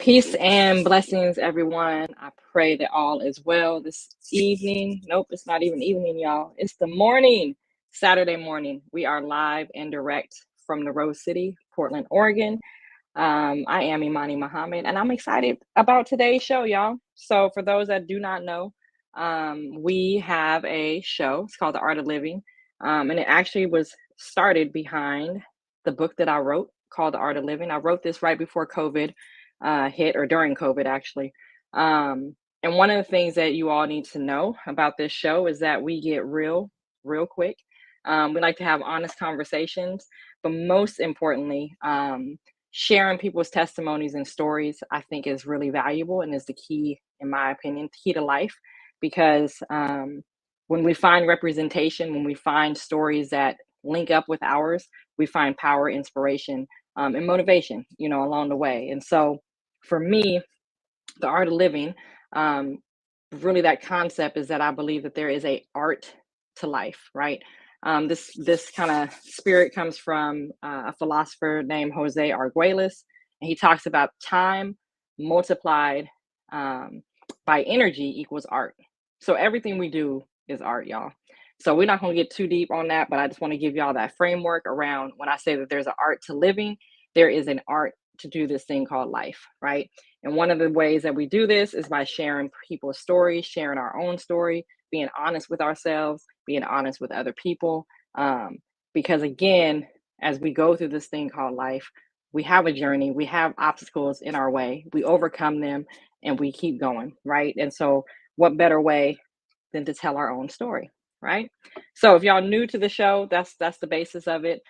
Peace and blessings, everyone. I pray that all is well this evening. Nope, it's not even evening, y'all. It's the morning, Saturday morning. We are live and direct from the Rose City, Portland, Oregon. I am Imani Muhammad, and I'm excited about today's show, y'all. So, for those that do not know, we have a show. It's called The Art of Living, and it actually was started behind the book that I wrote called The Art of Living. I wrote this right before COVID hit, or during COVID, actually. And one of the things that you all need to know about this show is that we get real quick. We like to have honest conversations, but most importantly, sharing people's testimonies and stories, I think, is really valuable and is the key, in my opinion, key to life. Because when we find representation, when we find stories that link up with ours, we find power, inspiration, and motivation, along the way. And so, for me, the art of living, um, really that concept is that I believe that there is a art to life, right? This kind of spirit comes from a philosopher named Jose Arguelles, and he talks about time multiplied by energy equals art. So everything we do is art, y'all. So we're not going to get too deep on that, but I just want to give y'all that framework around when I say that there's an art to living, there is an art to do this thing called life, right? And one of the ways that we do this is by sharing people's stories, sharing our own story, being honest with ourselves, being honest with other people. Because again, as we go through this thing called life, we have a journey, we have obstacles in our way, we overcome them, and we keep going, right? And so, what better way than to tell our own story, right? So, if y'all new to the show, that's the basis of it.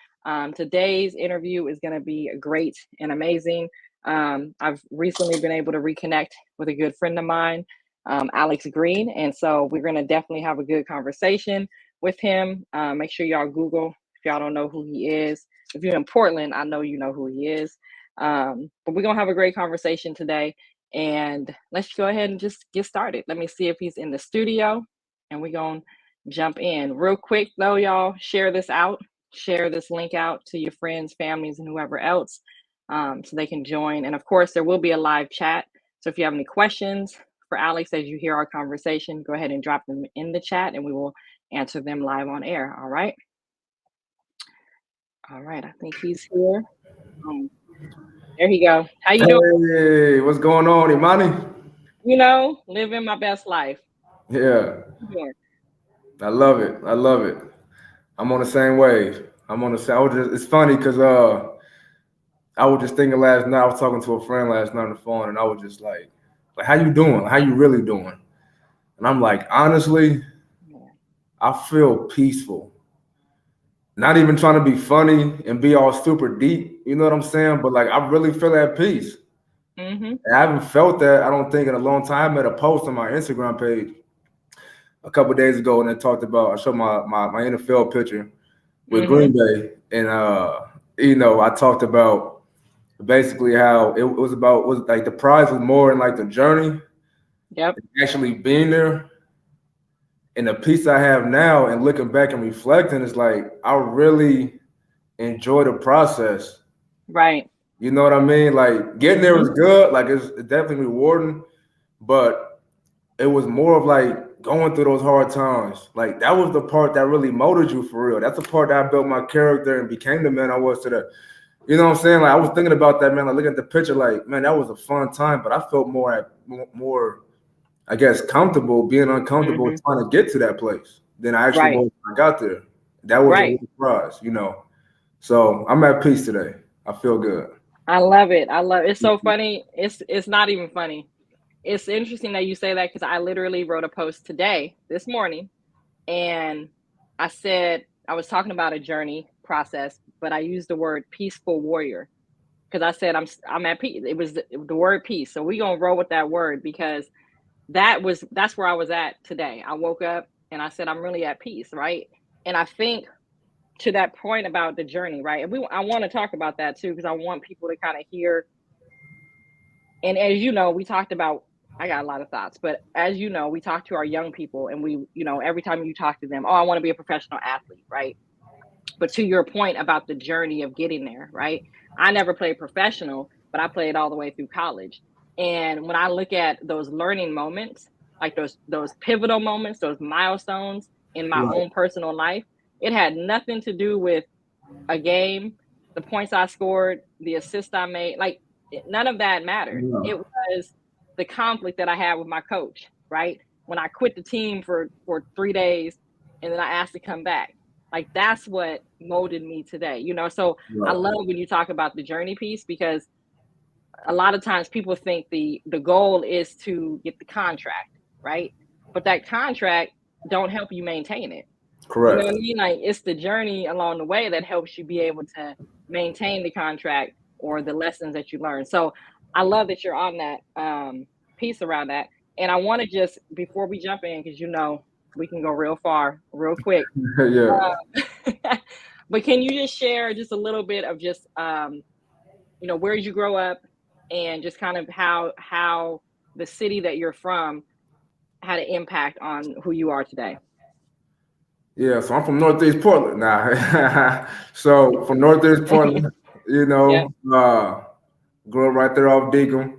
Today's interview is going to be great and amazing. I've recently been able to reconnect with a good friend of mine, Alex Green. And so we're going to definitely have a good conversation with him. Make sure y'all Google if y'all don't know who he is. If you're in Portland, I know you know who he is. But we're going to have a great conversation today. And let's go ahead and just get started. Let me see if he's in the studio, and we're going to jump in. Real quick, though, y'all, share this out. Share this link out to your friends, families, and whoever else, so they can join. And of course, there will be a live chat. So if you have any questions for Alex as you hear our conversation, go ahead and drop them in the chat and we will answer them live on air. All right. All right. I think he's here. There he go. How you doing? Hey, what's going on, Imani? Living my best life. Yeah, Yeah. I love it. I love it. I'm on the same wave. I'm on the same. It's funny because I was just thinking last night. I was talking to a friend last night on the phone, and I was just like, how you doing? How you really doing? And I'm like, honestly, Yeah. I feel peaceful. Not even trying to be funny and be all super deep. You know what I'm saying? But like, I really feel at peace. Mm-hmm. And I haven't felt that. I don't think in a long time. I made a post on my Instagram page a couple of days ago, and it talked about. I showed my NFL picture with Mm-hmm. Green Bay, and I talked about basically how it was like the prize was more in like the journey, Yep. actually being there, and the peace I have now, and looking back and reflecting, is like I really enjoy the process. Right. You know what I mean? Like getting there Mm-hmm. was good, like it's definitely rewarding, but it was more of like going through those hard times. Like that was the part that really molded you for real. That's the part that I built my character and became the man I was today. You know what I'm saying? Like I was thinking about that, man. Like looking at the picture, like man, that was a fun time. But I felt more, I guess, comfortable being uncomfortable Mm-hmm. trying to get to that place than I actually Right. was when I got there. That was a Right. real surprise. So I'm at peace today. I feel good. I love it. I love it's so funny. It's not even funny. It's interesting that you say that because I literally wrote a post today, this morning, and I said I was talking about a journey process, but I used the word peaceful warrior because I said I'm at peace. It was the word peace, so we gonna roll with that word because that's where I was at today. I woke up and I said I'm really at peace, right? And I think to that point about the journey, right? And I want to talk about that too because I want people to kind of hear. And as you know, we talked about, I got a lot of thoughts, but as you know, we talk to our young people and every time you talk to them, oh, I want to be a professional athlete, right? But to your point about the journey of getting there, right? I never played professional, but I played all the way through college. And when I look at those learning moments, like those pivotal moments, those milestones in my Right. own personal life, it had nothing to do with a game, the points I scored, the assist I made, like none of that mattered. Yeah. It was the conflict that I had with my coach, right? When I quit the team for 3 days and then I asked to come back. Like that's what molded me today, you know. So I Right. love when you talk about the journey piece because a lot of times people think the goal is to get the contract, right? But that contract don't help you maintain it. You know what I Correct. mean? Like it's the journey along the way that helps you be able to maintain the contract or the lessons that you learn. So I love that you're on that piece around that. And I want to just before we jump in, because you know we can go real far, real quick. Yeah. But can you just share just a little bit of just you know, where did you grow up and just kind of how the city that you're from had an impact on who you are today? Yeah, so I'm from Northeast Portland now. So from Northeast Portland, you Yeah. know, grew up right there off Deacon.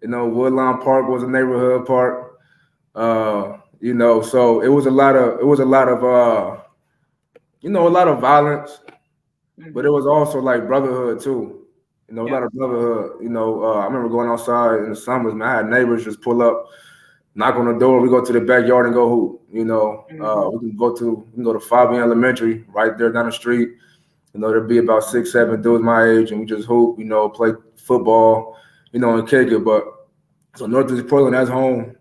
You know, Woodlawn Park was a neighborhood park. So it was a lot of violence, but it Hmm. was also like brotherhood too. You know, a Yep. lot of brotherhood. I remember going outside in the summers, man. I had neighbors just pull up, knock on the door. We go to the backyard and go hoop. Hmm. We can go to Fabian Elementary right there down the street. There'd be about 6, 7 dudes my age, and we just hoop. Play football. And kick it. But so Northeast Portland, that's home.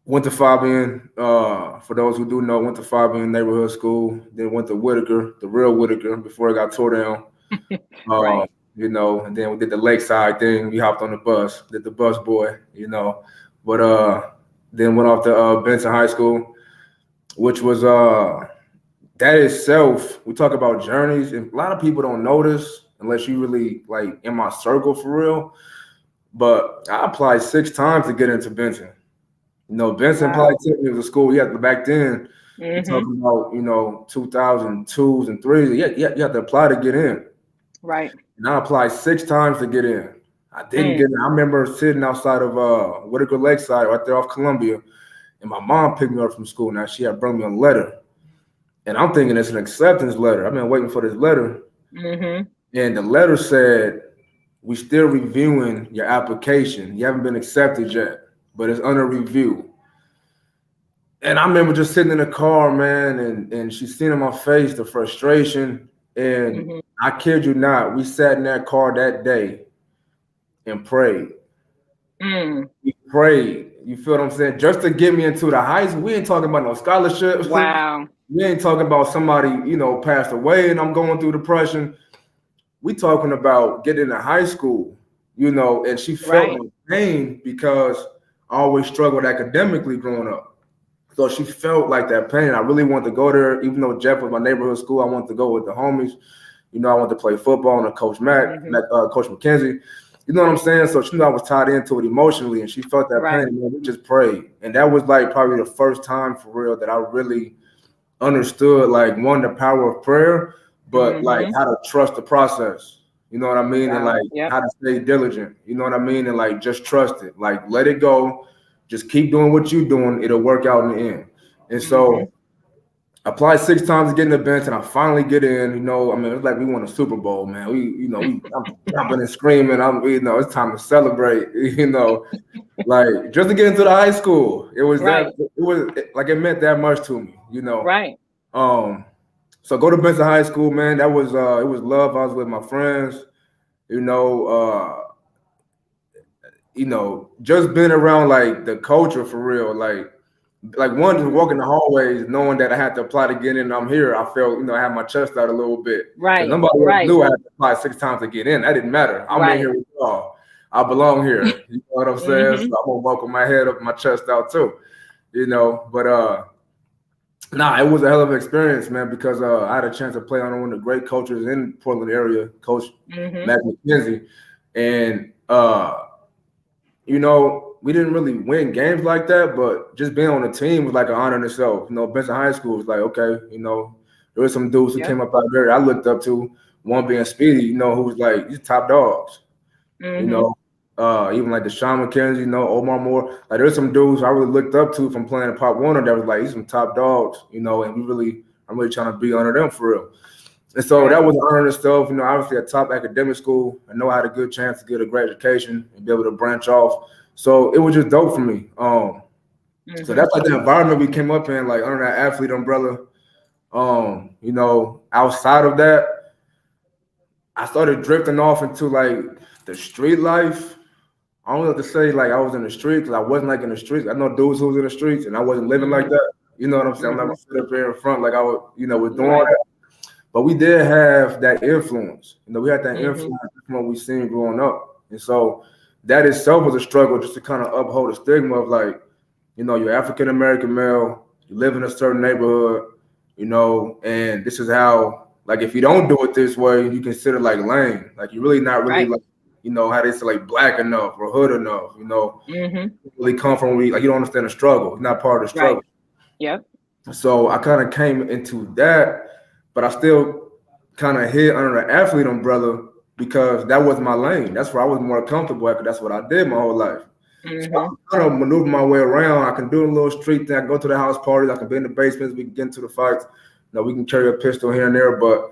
Went to Fabian. For those who do know, went to Fabian neighborhood school. Then went to Whitaker, the real Whitaker, before it got tore down. Right. And then we did the lakeside thing. We hopped on the bus, did the bus boy. But then went off to Benson High School, which was that itself. We talk about journeys, and a lot of people don't notice unless you really like in my circle for real. But I applied 6 times to get into Benson. Benson Wow. Polytechnic was a school. Back then. You're Hmm. talking about 2002s and threes. You had to apply to get in. Right. And I applied 6 times to get in. I didn't Mm. get in. I remember sitting outside of Whitaker Lakeside, right there off Columbia, and my mom picked me up from school. Now she had brought me a letter, and I'm thinking it's an acceptance letter. I've been waiting for this letter, Hmm. and the letter said, "We still reviewing your application. You haven't been accepted yet, but it's under review." And I remember just sitting in the car, man, and she seen in my face the frustration. And Hmm. I kid you not, we sat in that car that day and prayed. Mm. We prayed. You feel what I'm saying? Just to get me into the high school. We ain't talking about no scholarships. Wow. We ain't talking about somebody, passed away and I'm going through depression. We talking about getting into high school, and she felt Right. my pain because I always struggled academically growing up. So she felt like that pain. I really wanted to go there, even though Jeff was my neighborhood school. I wanted to go with the homies. I wanted to play football and Coach Hmm. Coach McKenzie. You know what I'm saying? So she knew I was tied into it emotionally, and she felt that pain. Right. And we just prayed, and that was like probably the first time for real that I really understood like one the power of prayer, but like Hmm. how to trust the process. You know what I mean? And Wow. like Yep. how to stay diligent. You know what I mean? And like just trust it. Like let it go. Just keep doing what you're doing. It'll work out in the end. And Hmm. so I applied 6 times to get in the bench, and I finally get in. I mean, it's like we won a Super Bowl, man. I'm jumping and screaming. It's time to celebrate. Like just to get into the high school. Right. It meant that much to me. Right. Um, so go to Benson High School, man. That was it was love. I was with my friends. You know, uh, just being around like the culture for real, like one just Hmm. walking the hallways, knowing that I had to apply to get in. And I'm here. I felt, I had my chest out a little bit because Right. nobody else Right. knew I had to apply 6 times to get in. That didn't matter. I'm in Right. here with y'all. I belong here. You know what I'm saying? So Hmm. I'm gonna walk with my head up, my chest out too. But nah, it was a hell of an experience, man, because I had a chance to play on one of the great coaches in Portland area, Coach Hmm. Matt McKenzie. And we didn't really win games like that, but just being on the team was like an honor in itself. Benson High School was like, okay, there were some dudes who Yep. came up out there I looked up to, one being Speedy, who was like, these top dogs, you Hmm. know. Even like the Sean McKenzie, Omar Moore. Like there's some dudes I really looked up to from playing in Pop Warner that was like he's some top dogs, and I'm really trying to be under them for real. And so Right. that was earning stuff, obviously a top academic school. I know I had a good chance to get a great education and be able to branch off. So it was just dope for me. So Mm-hmm. that's like the environment we came up in, like under that athlete umbrella. Outside of that, I started drifting off into like the street life. I don't know what to say, like I was in the streets, because I wasn't like in the streets. I know dudes who was in the streets and I wasn't living like Mm-hmm. that. You know what I'm saying? I'm not Mm-hmm. gonna sit up here in front like I was, was doing all Right. that. But we did have that influence. We had that Mm-hmm. influence from what we seen growing up. And so that itself was a struggle just to kind of uphold the stigma of like, you're African American male, you live in a certain neighborhood, and this is how, like, if you don't do it this way, you consider like lame. Like, you're really not really Right. like, how they say like black enough or hood enough, Mm-hmm. really come from where like you don't understand the struggle. You're not part of the Right. struggle. Yep. So I kind of came into that, but I still kind of hid under the athlete umbrella because that was my lane. That's where I was more comfortable at, 'cause that's what I did my whole life. So I Mm-hmm. can kind of maneuver my way around. I can do a little street thing. I can go to the house parties. I can be in the basements. We can get into the fights. We can carry a pistol here and there, but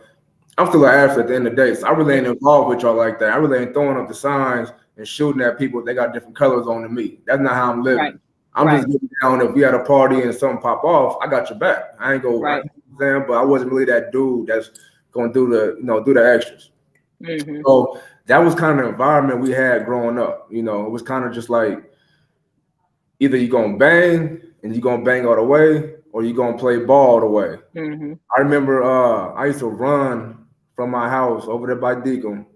I'm still an athlete at the end of the day. So I really ain't involved with y'all like that. I really ain't throwing up the signs and shooting at people. They got different colors on than me. That's not how I'm Right. living. I'm Right. just getting down. If we had a party and something pop off, I got your back. I ain't go, Right. but I wasn't really that dude that's going to do the extras. Mm-hmm. So that was kind of the environment we had growing up. It was kind of just like either you're going to bang and you're going to bang all the way, or you're going to play ball all the way. Mm-hmm. I remember I used to run from my house over there by Deacon.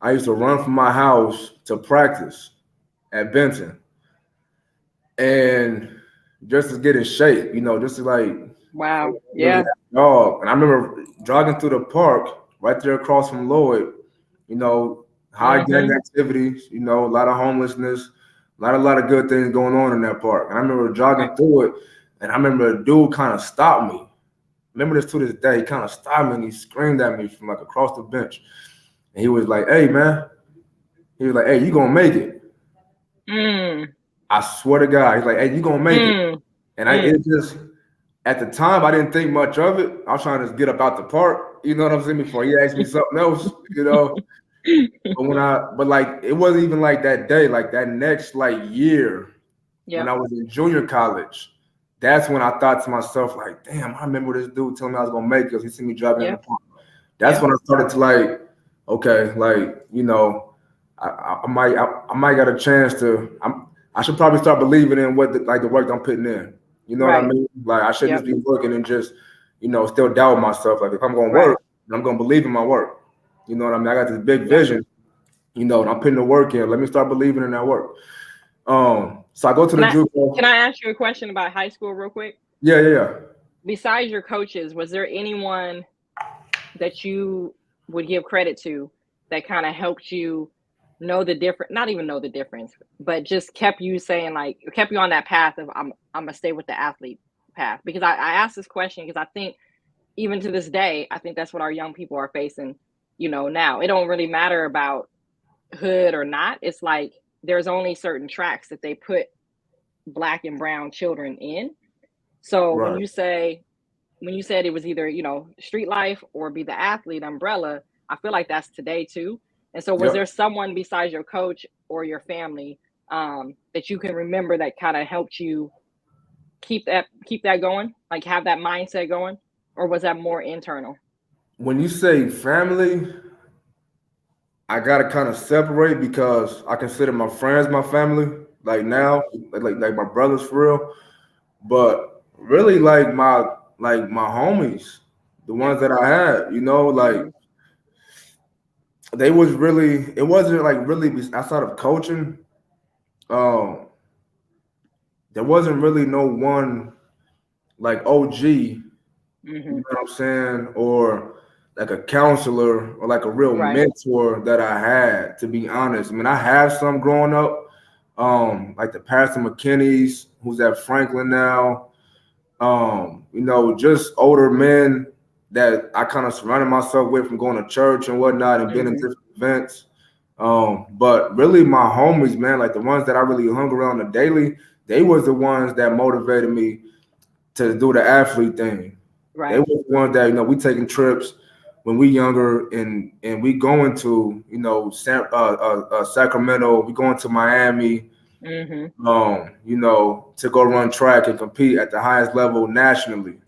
I used to run from my house to practice at Benton, and just to get in shape, just to like Wow. really Yeah. that dog. And I remember jogging through the park right there across from Lloyd. You know, high gang Mm-hmm. activities. A lot of homelessness, a lot of good things going on in that park. And I remember Right. jogging through it, and I remember a dude kind of stopped me. Remember this to this day. He kind of stopped me and he screamed at me from like across the bench. And he was like, "Hey, man." He was like, "Hey, you gonna make it." Mm. I swear to God. He's like, "Hey, you gonna make it." Mm. And Mm. it just, at the time, I didn't think much of it. I was trying to just get up out the park. You know what I'm saying? Before he asked me something else, you know. But like, it wasn't even like that day. Like that next like year, when Yep. I was in junior college, that's when I thought to myself, like, damn, I remember this dude telling me I was gonna make it because he seen me driving in the Yep. park. That's Yep. when I started to like, okay, like, I might got a chance to. I should probably start believing in what the work I'm putting in. You know what I Right. mean? Like I shouldn't Yep. just be working and just, still doubt myself. Like if I'm gonna Right. work, I'm gonna believe in my work. You know what I mean? I got this big Yep. vision. And I'm putting the work in. Let me start believing in that work. So I go to Can the I can JUCO. I ask you a question about high school real quick? Yeah, yeah, yeah. Besides your coaches, was there anyone that you would give credit to that kind of helped you know the difference, not even know the difference, but just kept you saying like kept you on that path of I'm gonna stay with the athlete path? Because I asked this question because I think even to this day, I think that's what our young people are facing, now. It don't really matter about hood or not. It's like there's only certain tracks that they put black and brown children in. So Right. when you said it was either, street life or be the athlete umbrella, I feel like that's today too. And so was Yep. there someone besides your coach or your family that you can remember that kind of helped you keep that going, like have that mindset going? Or was that more internal? When you say family, I gotta kind of separate because I consider my friends my family. Like Yep. now, like my brothers for real. But really, like my homies, the Yep. ones that I had, like Hmm. they was really. It wasn't like really outside of coaching. Um, there wasn't really no one like OG. You Hmm. know what I'm saying? Or like a counselor or like a real Right. mentor that I had, to be honest. I mean, I have some growing up, like the Pastor McKinney's, who's at Franklin now. Just older men that I kind of surrounded myself with from going to church and whatnot and being in Hmm. different events. But really my homies, man, like the ones that I really hung around the daily, they was the ones that motivated me to do the athlete thing. They Right. was the ones that, we taking trips when we younger, and we going to, Sacramento, we going to Miami, Mm-hmm. to go run track and compete at the highest level nationally.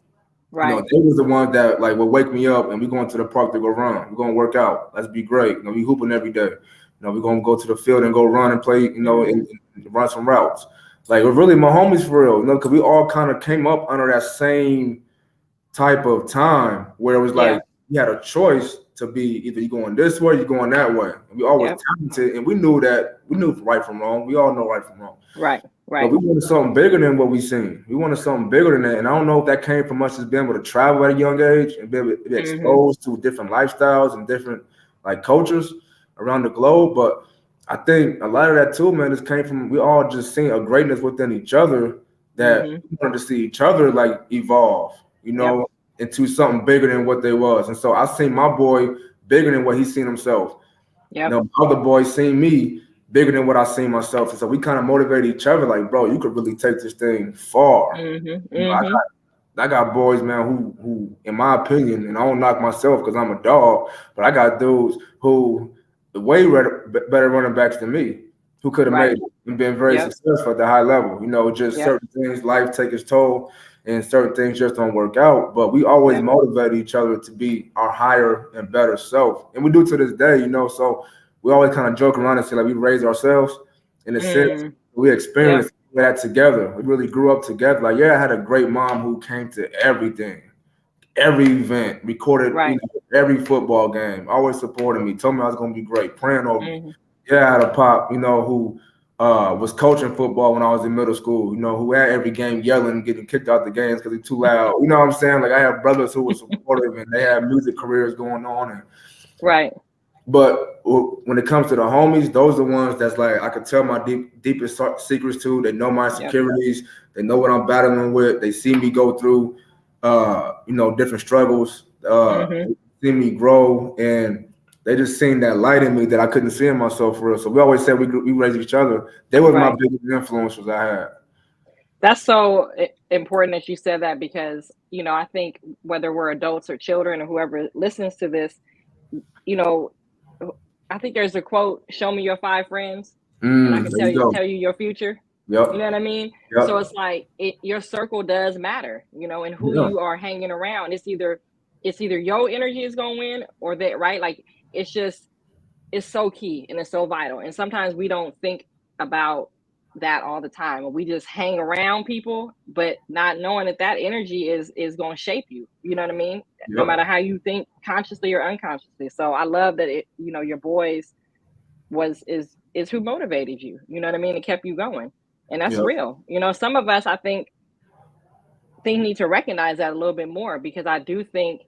Right. They was the ones that like would wake me up and we going to the park to go run. We're gonna work out. Let's be great. We hooping every day. We're gonna go to the field and go run and play, Mm-hmm. and run some routes. Like we're really my homies for real, because we all kind of came up under that same type of time where it was Yeah. like you had a choice to be either you going this way, you going that way. And we always Yep. talented, and we knew right from wrong. We all know right from wrong. Right. But Right. we wanted something bigger than what we seen. We wanted something bigger than that. And I don't know if that came from us just being able to travel at a young age and be able to be Mm-hmm. exposed to different lifestyles and different like cultures around the globe. But I think a lot of that too, man, just came from we all just seen a greatness within each other that Mm-hmm. we wanted to see each other like evolve, Yep. into something bigger than what they was. And so I seen my boy bigger than what he seen himself. Yep. Other boys seen me bigger than what I seen myself. And so we kind of motivate each other, like, bro, you could really take this thing far. Mm-hmm. I Mm-hmm. got boys, man, who, in my opinion, and I don't knock myself because I'm a dog, but I got dudes who way better running backs than me, who could have Right. made it and been very Yep. successful at the high level. Just Yep. certain things, life take its toll, and certain things just don't work out. But we always Yep. motivate each other to be our higher and better self, and we do to this day. So we always kind of joke around and say like we raised ourselves in a sense. Mm. We Yep. experienced that together. We really grew up together. Like, yeah, I had a great mom who came to everything, every event, recorded, Right. every football game, always supported me, told me I was gonna be great, praying over me. Mm-hmm. Yeah, I had a pop, who was coaching football when I was in middle school, who had every game yelling, getting kicked out the games because he's too loud. You know what I'm saying? Like I have brothers who were supportive and they had music careers going on, Right. but when it comes to the homies, those are the ones that's like I could tell my deepest secrets to. They know my Yep. insecurities. They know what I'm battling with. They see me go through, different struggles. Mm-hmm. See me grow, and they just seen that light in me that I couldn't see in myself for real. So we always said we raised each other. They was my Right. biggest influences I had. That's so important that you said that because, I think whether we're adults or children or whoever listens to this, you know, I think there's a quote, show me your five friends and I can There tell you you go. tell you your future. Yep. You know what I mean? So Yep. it's like your circle does matter, and who Yeah. you are hanging around. It's either your energy is going to win or that, right? Like it's just it's so key and it's so vital. And sometimes we don't think about that all the time. We just hang around people, but not knowing that energy is going to shape you. You know what I mean? No Yep. matter how you think consciously or unconsciously. So I love that your boys is who motivated you. You know what I mean? It kept you going. And that's Yep. real. Some of us I think need to recognize that a little bit more because I do think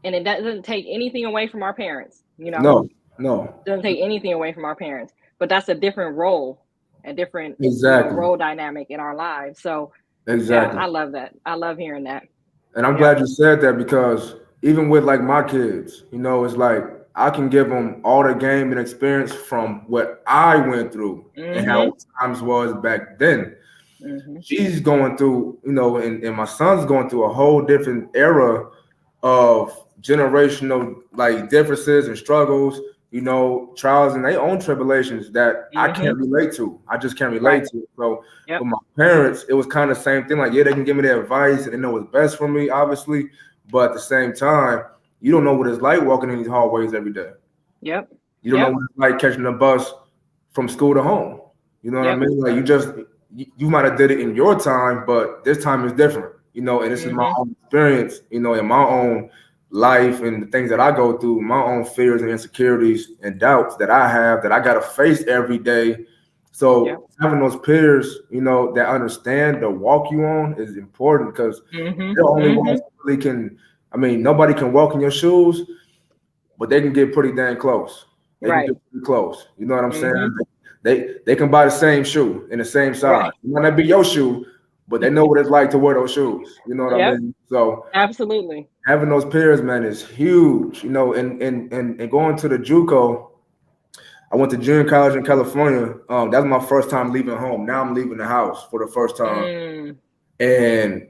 and it doesn't take anything away from our parents. No. No. Doesn't take anything away from our parents, but that's a different role, a different, Exactly. role dynamic in our lives. So yeah, Exactly. I love that. I love hearing that. And I'm Yep. glad you said that because even with like my kids, it's like I can give them all the game and experience from what I went through and how Mhm. times was back then. Mhm. She's going through, and my son's going through a whole different era of generational like differences and struggles, trials and their own tribulations that I can't Mhm. relate to. I just can't relate Right. to. So Yep. with my parents, it was kind of the same thing. Like, yeah, they can give me their advice and they know what's best for me, obviously. But at the same time, you don't know what it's like walking in these hallways every day. Yep. You don't know Yep. what it's like catching a bus from school to home. You know what I Yep. mean? Like you might have did it in your time, but this time is different. And this is my Mhm. own experience. In my own life and the things that I go through, my own fears and insecurities and doubts that I have that I got to face every day. Yep. So having those peers, that understand the walk you on is important because Mhm. they're the only ones Mhm. who really can. I mean, nobody can walk in your shoes, but they can get pretty dang close. They can Right. get pretty close. You know what I'm saying? Mhm. They can buy the same shoe in the same size. Right. It might not be your shoe, but they know what it's like to wear those shoes. You know what I Yep. mean? So Absolutely. having those peers, man, is huge. And going to the JUCO, I went to junior college in California. That was my first time leaving home. Now I'm leaving the house for the first time. Mm, And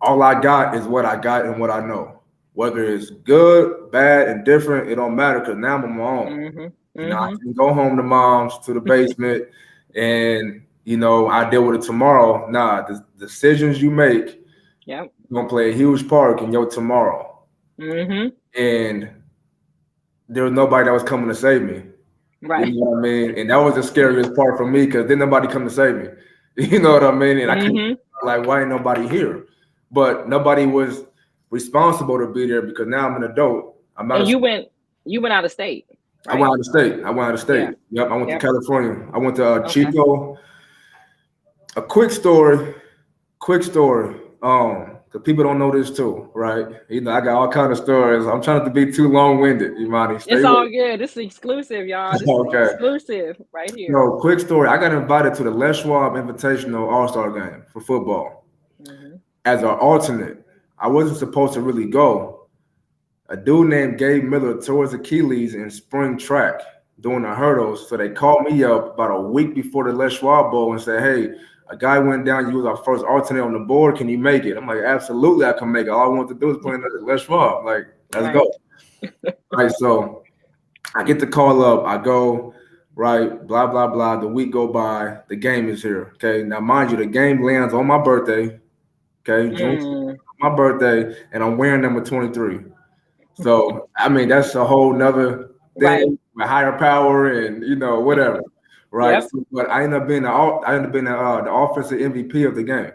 all I got is what I got and what I know. Whether it's good, bad, and different, it don't matter because now I'm on my own. mm-hmm, You know, I mm-hmm. can go home to mom's, to the basement, and I deal with it tomorrow. Nah, the decisions you make Yep. gonna play a huge part in your tomorrow. Mm-hmm. And there was nobody that was coming to save me. You Right. know what I mean? And that was the scariest part for me because then nobody come to save me. You know what I mean? And I couldn't Mm-hmm. like, why ain't nobody here? But nobody was responsible to be there because now I'm an adult. I'm out And of you went out of state, I went right? out of state. I went out of Yeah. state. Yep, I went to Yep. California. I went to Okay. Chico. A quick story. Quick story. Because people don't know this too, right? I got all kind of stories. I'm trying not to be too long-winded, Imani. Stay It's with all me. good. This is exclusive, y'all. This is Okay. exclusive right here. So, quick story. I got invited to the Les Schwab Invitational All-Star Game for football Mm-hmm. as an alternate. I wasn't supposed to really go. A dude named Gabe Miller tore his Achilles in spring track doing the hurdles. So they called me up about a week before the Les Schwab Bowl and said, hey, a guy went down. You was our first alternate on the board. Can you make it? I'm like, absolutely, I can make it. All I want to do is play in the Les Schwab. Like, let's Right. go. Right. So I get the call up. I go, right, blah, blah, blah. The week go by. The game is here. Okay. Now, mind you, the game lands on my birthday. Okay. June, Mm, my birthday, and I'm wearing number 23. So I mean that's a whole nother right. thing with higher power and whatever, right? Yep. So, but I ended up being the offensive MVP of the game.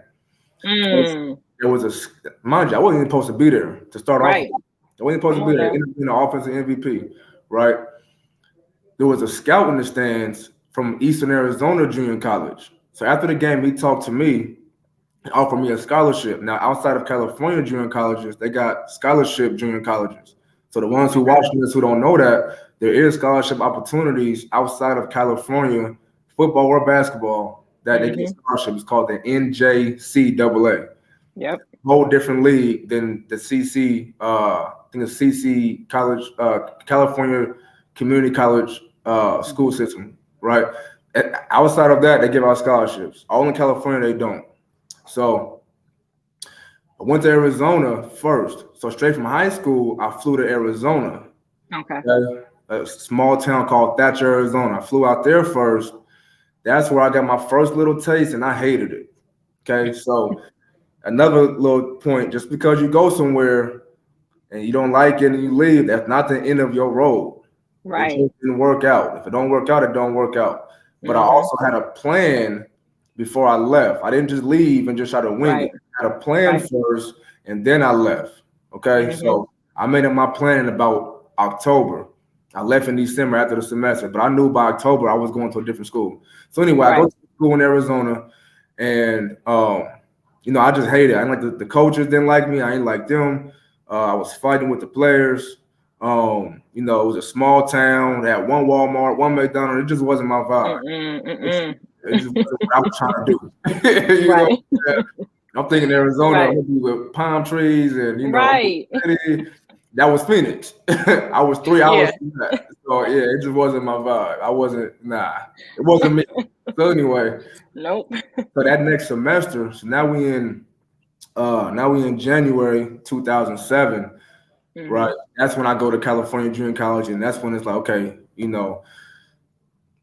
So Mm, there was mind you, I wasn't even supposed to be there to start off with. right. I wasn't supposed Come to be on there. I now. ended up being the offensive MVP, right? There was a scout in the stands from Eastern Arizona Junior College. So after the game, he talked to me offer me a scholarship. Now, outside of California junior colleges, they got scholarship junior colleges. So the ones who Okay. watching this who don't know that, there is scholarship opportunities outside of California football or basketball that they get Mm-hmm. scholarships. It's called the NJCAA. Yep. Whole different league than the CC. I think the CC college, California Community College school Mm-hmm. system, right? Outside of that, they give out scholarships. All in California, they don't. So I went to Arizona first. So straight from high school, I flew to Arizona, Okay. okay? A small town called Thatcher, Arizona. I flew out there first. That's where I got my first little taste, and I hated it. Okay, so another little point: just because you go somewhere and you don't like it and you leave, that's not the end of your road. It just Right. didn't work out. If it don't work out, it don't work out. But I Mm-hmm. also had a plan before I left. I didn't just leave and just try to wing it. Right. I had a plan Right. first, and then I left. Okay, Mm-hmm. so I made up my plan in about October. I left in December after the semester, but I knew by October I was going to a different school. So anyway, I go Right. to school in Arizona, and I just hated it. I didn't like the coaches didn't like me. I didn't like them. I was fighting with the players. It was a small town. They had one Walmart, one McDonald's. It just wasn't my vibe. Mm-mm. It Mm-mm. just wasn't what I was trying to do. Right. I'm thinking Arizona, I'm Right. gonna be with palm trees and Right. city. That was Phoenix. I was 3 hours Yeah. from that. So yeah, it just wasn't my vibe. It wasn't me. So anyway, Nope. so that next semester, so now we in January 2007, Mm-hmm. right? That's when I go to California Junior College, and that's when it's like, okay,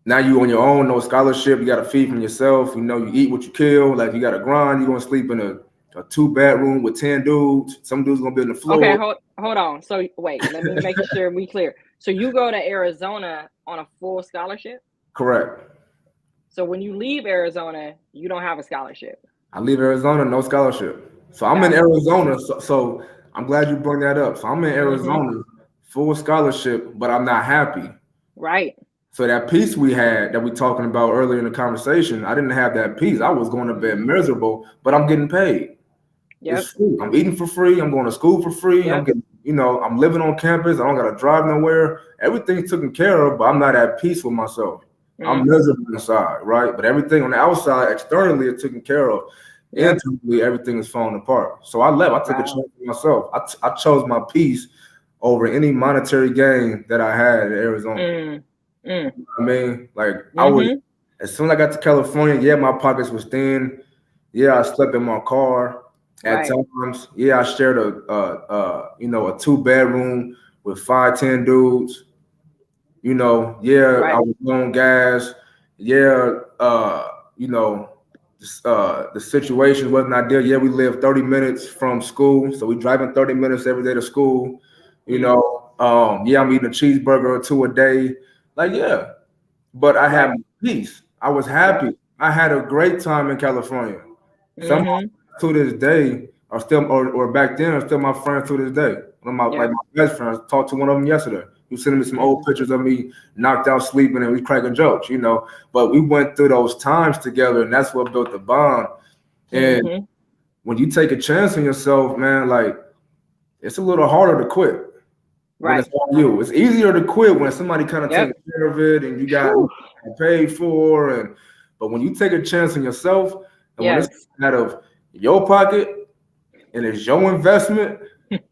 now you on your own, no scholarship, you got to feed from yourself. You eat what you kill. Like you got to grind. You're gonna sleep in a 2-bedroom with 10 dudes. Some dudes gonna be on the Okay, floor. hold on. So wait, let me make sure we clear. So you go to Arizona on a full scholarship? Correct. So when you leave Arizona, you don't have a scholarship. I leave Arizona, no scholarship. So I'm in Got it. Arizona. So I'm glad you brought that up. So I'm in Mm-hmm. Arizona, full scholarship, but I'm not happy. Right. So that peace we had that we talking about earlier in the conversation, I didn't have that peace. I was going to bed Mm-hmm. miserable, but I'm getting paid. Yep. It's free. I'm eating for free. I'm going to school for free. I'm Yep. getting, I'm living on campus. I don't got to drive nowhere. Everything's taken care of, but I'm not at peace with myself. I'm Mm-hmm. miserable inside, right? But everything on the outside, externally, is taken care of. Yep. Internally, everything is falling apart. So I left. I took a chance Wow. on myself. I chose my peace over any monetary gain that I had in Arizona. Mm. Mm. I mean, like I was Mm-hmm. as soon as I got to California, yeah, my pockets was thin. Yeah, I slept in my car at Right. times. Yeah, I shared a 2 bedroom with 5-10 dudes. Yeah, I Right. was on gas. Yeah, the situation wasn't ideal. Yeah, we lived 30 minutes from school, so we driving 30 minutes every day to school. Mm. Yeah, I'm eating a cheeseburger or two a day. Like, yeah, but I Right. had peace. I was Yep. happy. I had a great time in California. Some Mm-hmm. to this day are still, or back then are still my friends to this day. One of my like Yep. my best friends. Talked to one of them yesterday. He was sending me some Mm-hmm. old pictures of me knocked out sleeping, and we cracking jokes. But we went through those times together, and that's what built the bond. And Mm-hmm. when you take a chance on yourself, man, like it's a little harder to quit when Right. it's on you. It's easier to quit when somebody kind of Yep. takes care of it and you got Whew. paid for. And but when you take a chance on yourself, and when it's Yes. out of your pocket and it's your investment, and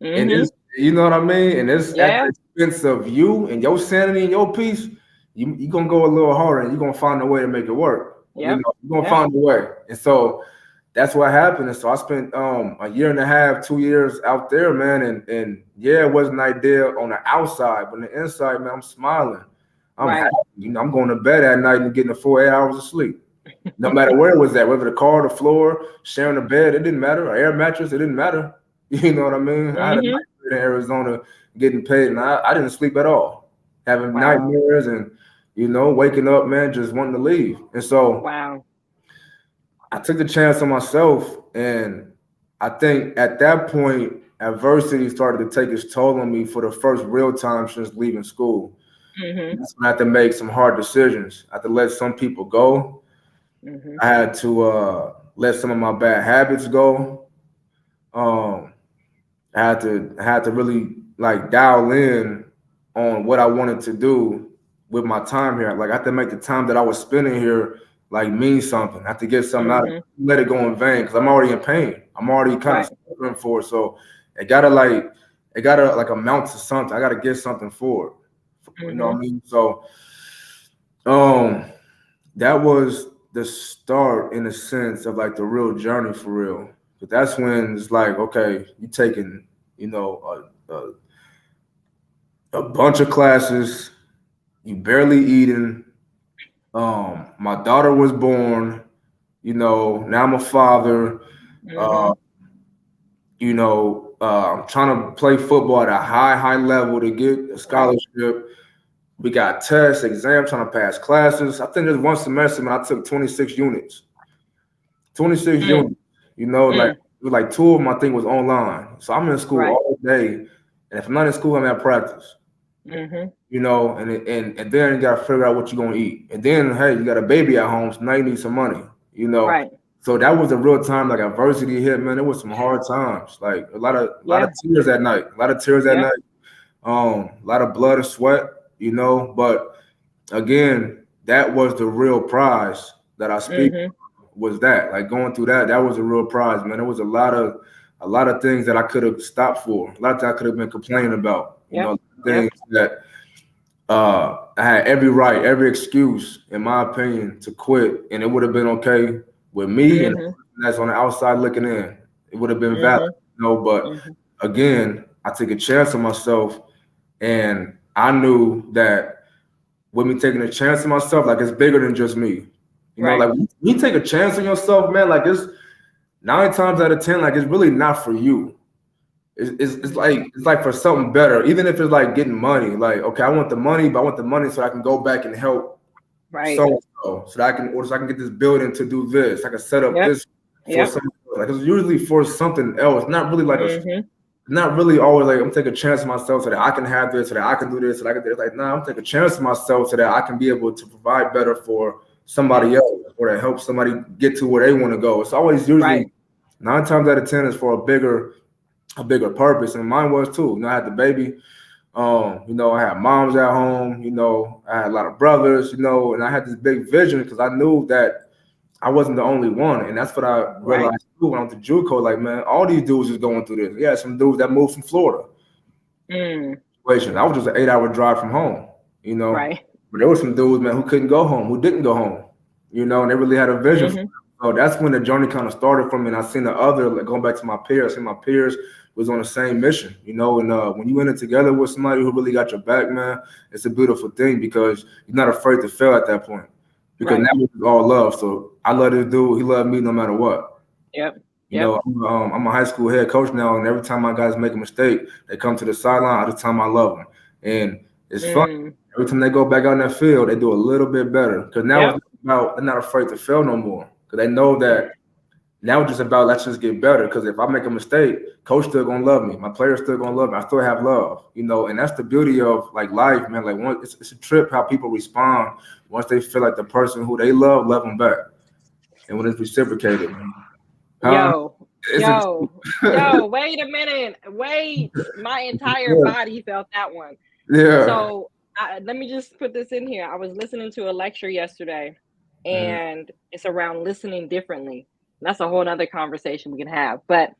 Mm-hmm. it's you know what I mean, and it's at Yeah. the expense of you and your sanity and your peace, you gonna go a little harder and you're gonna find a way to make it work. Yep. You're gonna Yep. find a way. And so that's what happened. And so I spent a year and a half, 2 years out there, man. And yeah, it wasn't ideal on the outside, but on the inside, man, I'm smiling. I'm happy. Right. I'm going to bed at night and getting the full 8 hours of sleep. No matter where it was at, whether the car, the floor, sharing a bed, it didn't matter. Or air mattress, it didn't matter. You know what I mean? I had a Mm-hmm. night in Arizona getting paid, and I didn't sleep at all, having Wow. nightmares and waking up, man, just wanting to leave. And so Wow. I took the chance on myself, and I think at that point, adversity started to take its toll on me for the first real time since leaving school. Mm-hmm. That's when I had to make some hard decisions. I had to let some people go. Mm-hmm. I had to let some of my bad habits go. Um, I had to really like dial in on what I wanted to do with my time here. Like I had to make the time that I was spending here like mean something. I have to get something out of Mm-hmm. it. Let it go in vain because I'm already in pain. I'm already kind of Right. suffering for it. So it gotta amount to something. I gotta get something for it. You know Mm-hmm. what I mean? So um that was the start in a sense of like the real journey for real. But that's when it's like, okay, you taking, you know, a bunch of classes, you barely eating. My daughter was born, now I'm a father. Mm-hmm. Uh, I'm trying to play football at a high level to get a Right. scholarship. We got tests, exams, trying to pass classes. I think there's one semester when I took 26 units. 26 Mm. units. Like Mm. it was like two of them I think was online. So I'm in school Right. all day, and if I'm not in school, I'm at practice. Mm-hmm. And then you gotta figure out what you're gonna eat. And then hey, you got a baby at home, so now you need some money, you know. Right. So that was a real time, like adversity hit, man. It was some hard times, like a lot of Yeah. tears at night, a lot of tears at Yep. night, a lot of blood and sweat. But again, that was the real prize that I speak Mm-hmm. was that. Like going through that was a real prize, man. There was a lot of things that I could have stopped for, a lot that I could have been complaining about, Yep. Yep. things that I had every right, every excuse, in my opinion, to quit, and it would have been okay with me and the Mm-hmm. person that's on the outside looking in. It would have been valid, Mm-hmm. But Mm-hmm. again, I took a chance on myself, and I knew that with me taking a chance on myself, like it's bigger than just me. Right. Like when you take a chance on yourself, man, like it's 9 times out of 10, like it's really not for you. It's like for something better, even if it's like getting money. Like, okay, I want the money, but I want the money so I can go back and help Right. so that I can get this building to do this. I can set up Yep. this for Yep. something. Like it's usually for something else. Mm-hmm. Not really always like I'm taking a chance on myself so that I can have this, so that I can do this, so that I can do this. Like, nah, I'm taking a chance on myself so that I can be able to provide better for somebody Yes. else or to help somebody get to where they want to go. It's always Right. usually 9 times out of 10 is for a bigger purpose, and mine was too. I had the baby. I had moms at home. I had a lot of brothers. And I had this big vision because I knew that I wasn't the only one, and that's what I Right. realized too when I went to JUCO. Like, man, all these dudes is going through this. Yeah, some dudes that moved from Florida. Mm. Situation. I was just an 8-hour drive from home. you know. Right. But there were some dudes, man, who couldn't go home, who didn't go home, you know, and they really had a vision for Hmm. it. So that's when the journey kind of started for me. And I seen the other, like going back to my peers, I seen my peers was on the same mission, you know. And when you in it together with somebody who really got your back, man, it's a beautiful thing because you're not afraid to fail at that point. Because Right. now it's all love. So I love this dude, he loved me no matter what. Yep. You Yep. know, I'm a high school head coach now, and every time my guys make a mistake, they come to the sideline. Every time I love them, and it's fun. Mm. Every time they go back out in that field, they do a little bit better because now Yep. it's not about they're not afraid to fail no more because they know that now it's just about let's just get better. Because if I make a mistake, coach still gonna love me, my players still gonna love me. I still have love, you know, and that's the beauty of like life, man. Like it's a trip how people respond once they feel like the person who they love them back, and when it's reciprocated, man. Huh? Yo, It's a wait a minute. Wait. My entire yeah. body felt that one. Yeah. So let me just put this in here. I was listening to a lecture yesterday, Mhm. and it's around listening differently. That's a whole nother conversation we can have. But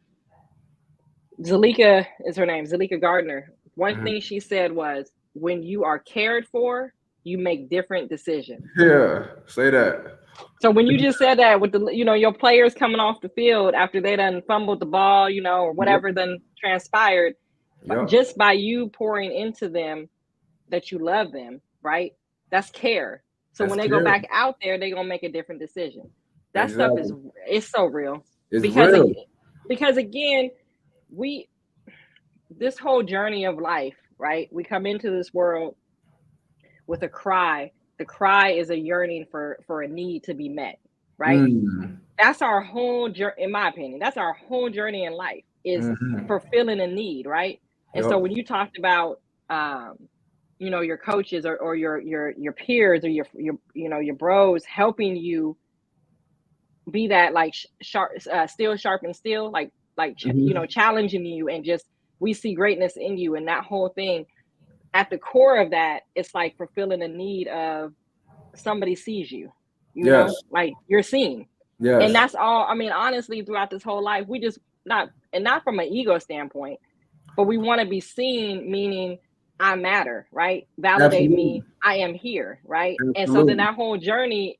Zalika is her name, Zalika Gardner. One Mhm. thing she said was, when you are cared for, you make different decisions. Yeah. Say that. So when you just said that with the, your players coming off the field after they done fumbled the ball, or Yep. whatever done transpired, but Yep. just by you pouring into them that you love them, right? That's care. So That's when they go care. back out there, they're gonna make a different decision. That stuff is Exactly. it's so real It's because real. because again, we this whole journey of life, right? We come into this world with a cry. The cry is a yearning for a need to be met, right? Mm. That's our whole journey, in my opinion. That's our whole journey in life is Mm-hmm. fulfilling a need, right? And so Yep. when you talked about um, your coaches or your peers or your bros helping you be that like sharp steel sharp and steel Mm-hmm. challenging you and just we see greatness in you and that whole thing at the core of that it's like fulfilling a need of somebody sees you, Yes. like you're seen. And Yes. that's all. I mean, honestly, throughout this whole life, we just not from an ego standpoint, but we want to be seen, meaning I matter, right? Validate Absolutely. me, I am here, right? And so then Absolutely. that whole journey,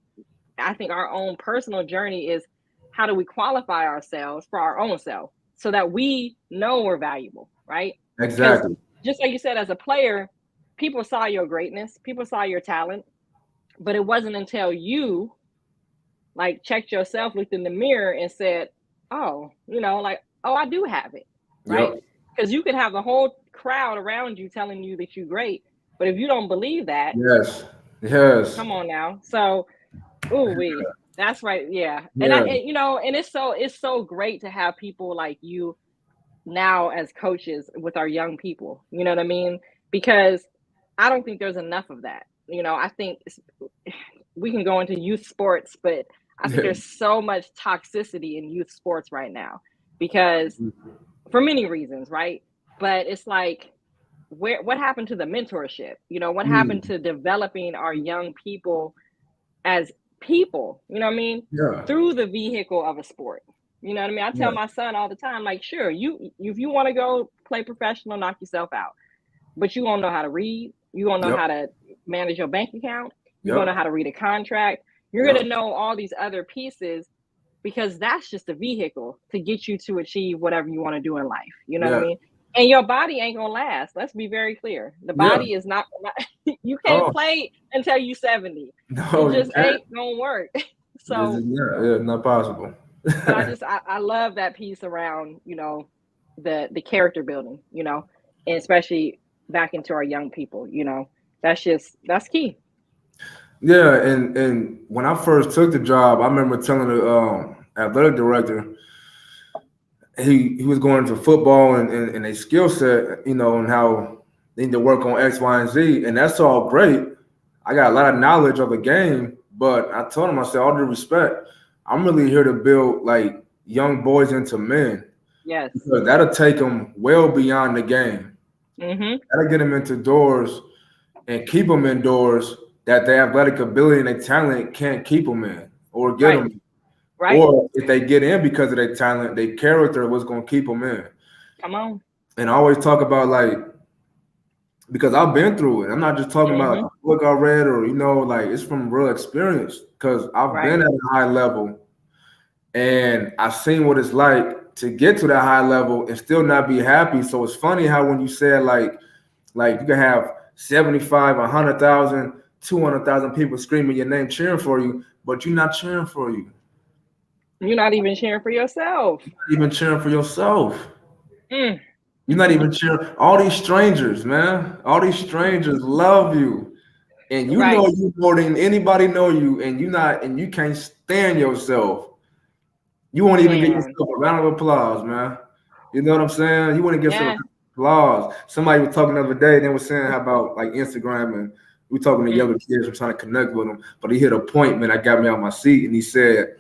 I think our own personal journey is how do we qualify ourselves for our own self so that we know we're valuable, right? Because Exactly. just like you said, as a player, people saw your greatness, people saw your talent, but it wasn't until you like checked yourself, looked in the mirror and said, oh, like, oh, I do have it, right? Yep. Because you could have the whole crowd around you telling you that you're great, but if you don't believe that, Yes. Yes. come on now. So, ooh, that's right, yeah. And Yeah. and it's so great to have people like you now as coaches with our young people. You know what I mean? Because I don't think there's enough of that. I think we can go into youth sports, but I think Yeah. there's so much toxicity in youth sports right now because for many reasons, right? But it's like what happened to the mentorship? What happened Mm. to developing our young people as people, you know what I mean? Yeah. Through the vehicle of a sport. You know what I mean? I tell Yeah. my son all the time, like, sure, you if you want to go play professional, knock yourself out. But you won't know how to read. You won't know Yep. how to manage your bank account. You're gonna know Yep. how to read a contract. You're gonna Yep. know all these other pieces because that's just a vehicle to get you to achieve whatever you want to do in life. You know what I Yeah. mean? And your body ain't gonna last. Let's be very clear. The Yeah. body is not you can't Oh play until you 70. It no, you just can't. ain't gonna work. This So, is yeah, not possible. but I love that piece around, the character building, and especially back into our young people, that's key. Yeah, and when I first took the job, I remember telling the athletic director he was going into football and a skill set, you know, and how they need to work on X, Y, and Z, and that's all great. I got a lot of knowledge of the game, but I told him, I said, all due respect, I'm really here to build like young boys into men Yes. because that'll take them well beyond the game. Mm-hmm. That'll get them into doors and keep them indoors that their athletic ability and their talent can't keep them in or get Right. them. Right. Or if they get in because of their talent, their character was going to keep them in. Come on. And I always talk about like because I've been through it. I'm not just talking about Mm-hmm. a book I read or like it's from real experience. Because I've Right. been at a high level and I've seen what it's like to get to that high level and still not be happy. So it's funny how when you said like you can have 75, 100,000, 200,000 people screaming your name, cheering for you, but you're not cheering for you. You're not even cheering for yourself. You're not even cheering for yourself. Mm. You're not even cheering. All these strangers, man. All these strangers love you. And you know Right. you more than anybody know you, and you can't stand yourself. You won't even give Man. yourself a round of applause, man. You know what I'm saying? You want to give yourself Yeah. applause. Somebody was talking the other day, and they were saying how about like Instagram, and we talking to Mm. younger kids, we're trying to connect with them. But he hit a point, man, that got me out my seat, and he said,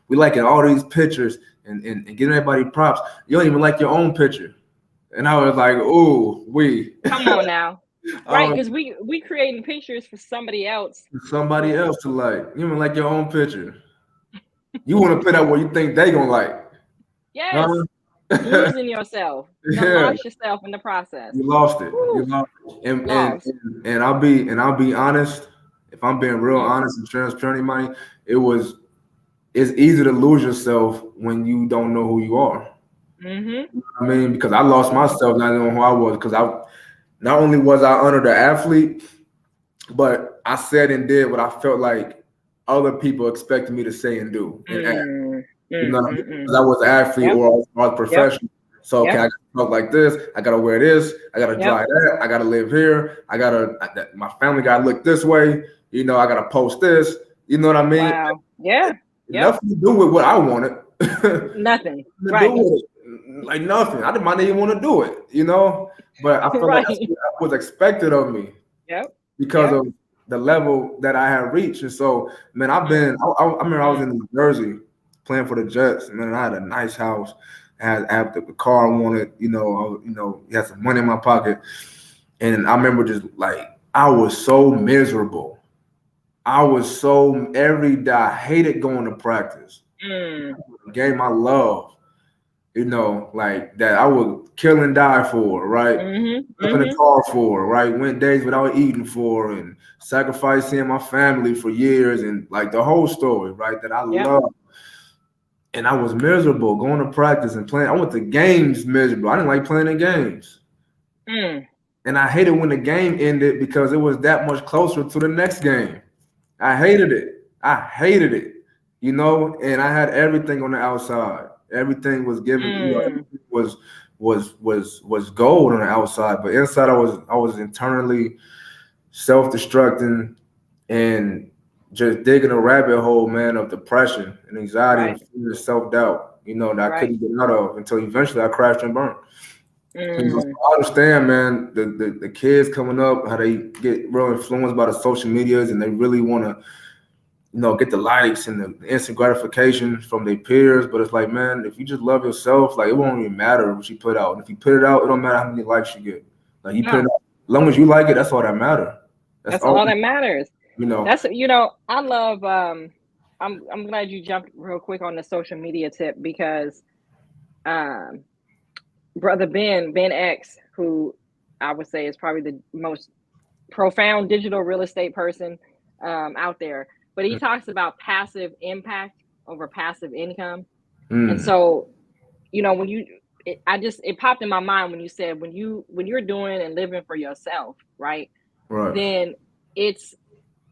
"We liking all these pictures and giving everybody props. You don't even like your own picture." And I was like, "Ooh, we." Come on now. Right, um, because we creating pictures for somebody else. somebody else to like. You even like your own picture. You want to put out what you think they gonna like, Yes. huh? Losing yourself. Done Yeah. lost yourself in the process. You lost it. You Woo. lost it. Lost. And I'll be honest. If I'm being real Mm. honest and transparent, money, it's easy to lose yourself when you don't know who you are. Mm-hmm. I mean, because I lost Mm-hmm. myself not knowing who I was. Because I not only was I under the athlete, but I said and did what I felt like other people expected me to say and do and act. Mm. You know Mm. what I mean? Mm. Because I was an athlete Yep. or I was Yep. professional. So okay, I Yep. gotta talk like this. I gotta wear this. I gotta Yep. drive that. I gotta live here. My family gotta look this way. I gotta post this. You know what I mean? Wow. Yeah. Yep. Nothing to do with what I wanted. Nothing. To do Right. with it. Like nothing. I might not even want to do it. But I felt like that's Right. what was expected of me Yep. because Yep. of the level that I had reached. And so, man, Mm. I remember I was Mm. in New Jersey playing for the Jets, and man, I had a nice house. I had the car I wanted, had some money in my pocket. And I remember just like, I was so miserable. I was so every day, I hated going to practice. Mm. The game I love, like that I would kill and die for, right? Mm-hmm. Up in the Mm-hmm. car for, right? Went days without eating for, and sacrificing my family for years, and like the whole story, right? That I Yep. love. And I was miserable going to practice and playing. I went to games miserable. I didn't like playing in games. Mm. And I hated when the game ended because it was that much closer to the next game. I hated it. I hated it. And I had everything on the outside. Everything was given, Mm. everything was gold on the outside, but inside I was internally self-destructing and just digging a rabbit hole, man, of depression and anxiety Right. and fear and self-doubt, that I Right. couldn't get out of until eventually I crashed and burned. So Mm. I understand, man, the kids coming up, how they get real influenced by the social medias and they really want to, get the likes and the instant gratification from their peers. But it's like, man, if you just love yourself, like it won't even matter what you put out. And if you put it out, it don't matter how many likes you get. Like you put it No, out, as long as you like it, that's all that matter. That's that's all, all that matters. you know. That's I love I'm glad you jumped real quick on the social media tip because um brother Ben X, who I would say is probably the most profound digital real estate person out there, but he talks about passive impact over passive income. And Mm, so, when it popped in my mind when you said when you're doing and living for yourself, right? right. Then it's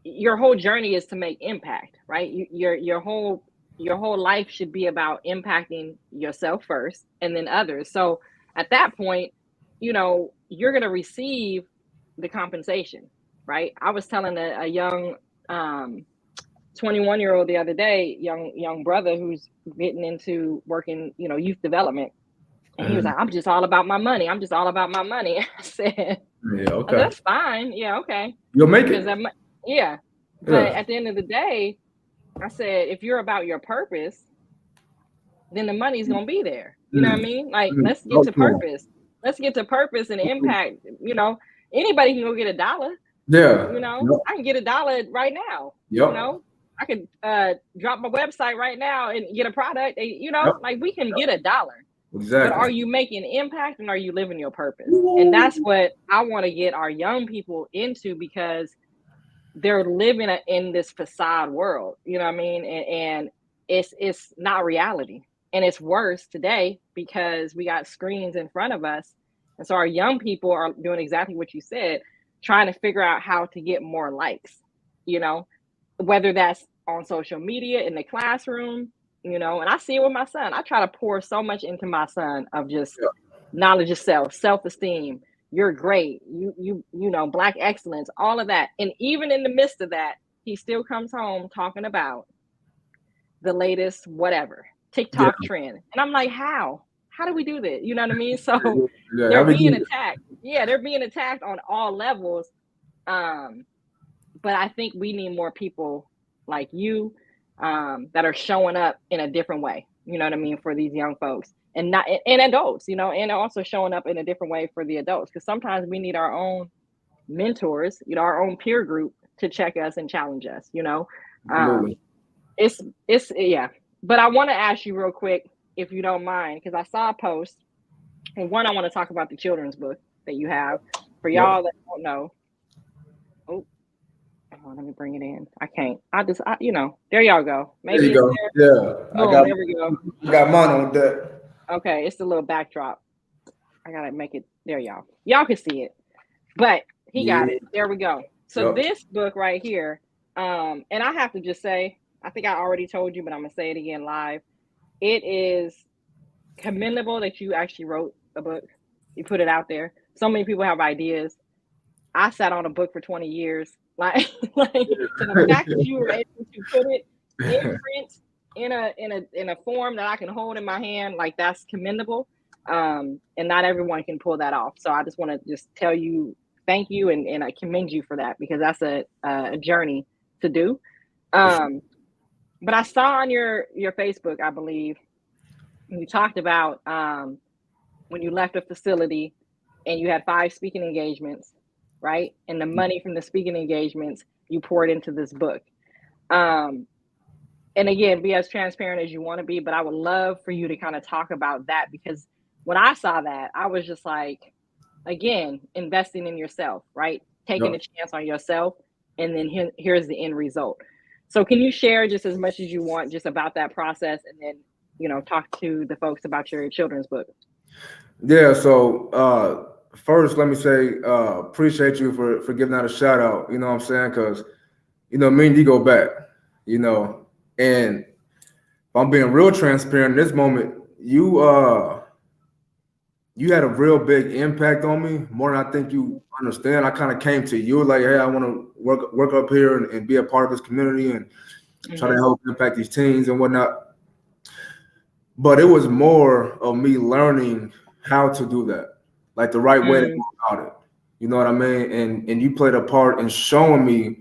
your whole journey is to make impact, right? Your whole life should be about impacting yourself first and then others. So at that point, you're going to receive the compensation, right? I was telling a young 21-year-old the other day, young brother who's getting into working, youth development, and he was Mm, like, "I'm just all about my money. I'm just all about my money." I said, yeah. "Oh, Okay. that's fine. Yeah, okay." You'll make Because it. yeah. But Yeah. at the end of the day, I said, if you're about your purpose, then the money's gonna be there. You know what I Mm, mean? Like, mm. let's get Talk to to 'em. purpose. Let's get to purpose and impact. Anybody can go get $1. Yeah. Yep. I can get $1 right now. You Yep. know, I could drop my website right now and get a product. Yep. Like we can get $1. But are Exactly. you making impact and are you living your purpose? And that's what I want to get our young people into, because they're living in this facade world, you know what I mean? And it's not reality. And it's worse today because we got screens in front of us. And so our young people are doing exactly what you said, trying to figure out how to get more likes, you know, whether that's on social media, in the classroom, you know. And I see it with my son. I try to pour so much into my son of just Yeah. knowledge of self, self-esteem. You're great. You know, black excellence, all of that. And even in the midst of that, he still comes home talking about the latest whatever Yeah. TikTok trend. And I'm like, how? How do we do that? You know what I mean? So Yeah. I they're be being getting, attacked. Yeah, they're being attacked on all levels. Um, but I think we need more people like you, that are showing up in a different way. You know what I mean, for these young folks, and not and adults. You know, and also showing up in a different way for the adults, because sometimes we need our own mentors. You know, our own peer group to check us and challenge us. You know, um, absolutely. it's yeah. But I want to ask you real quick, if you don't mind, because I saw a post, and one, I want to talk about the children's book that you have. For Yep. y'all that don't know, oh, oh, let me bring it in. I can't. You know, there y'all go. There Maybe you it's go. there. Yeah. Boom, there we go. I got mine on deck. Okay, it's the little backdrop. I gotta make it there, y'all. Y'all can see it, but he got Yeah. it. There we go. So Yep. this book right here, and I have to just say, I think I already told you, but I'm gonna say it again live. It is commendable that you actually wrote a book. You put it out there. So many people have ideas. I sat on a book for 20 years. Like, like, so the fact that you were able to put it in print, in a form that I can hold in my hand, like, that's commendable. And not everyone can pull that off. So I just want to just tell you thank you, and I commend you for that, because that's a journey to do. For sure. Um, but I saw on your Facebook, I believe, you talked about, when you left a facility and you had 5 speaking engagements, right? And the money from the speaking engagements you poured into this book. Um, and again, be as transparent as you want to be, but I would love for you to kind of talk about that, because when I saw that, I was just like, again, investing in yourself, right? Taking Yep. a chance on yourself, and then here's the end result. So can you share just as much as you want just about that process, and then, you know, talk to the folks about your children's book? Yeah. So first, let me say appreciate you for giving out a shout out. You know what I'm saying? Because me and you go back. You know, and if I'm being real transparent in this moment, you had a real big impact on me, more than I think you understand. I kind of came to you like, hey, I want to work up here and be a part of this community and try to Mm-hmm. help impact these teens and whatnot. But it was more of me learning how to do that, like the right way to Mm, go about it. You know what I mean? And you played a part in showing me,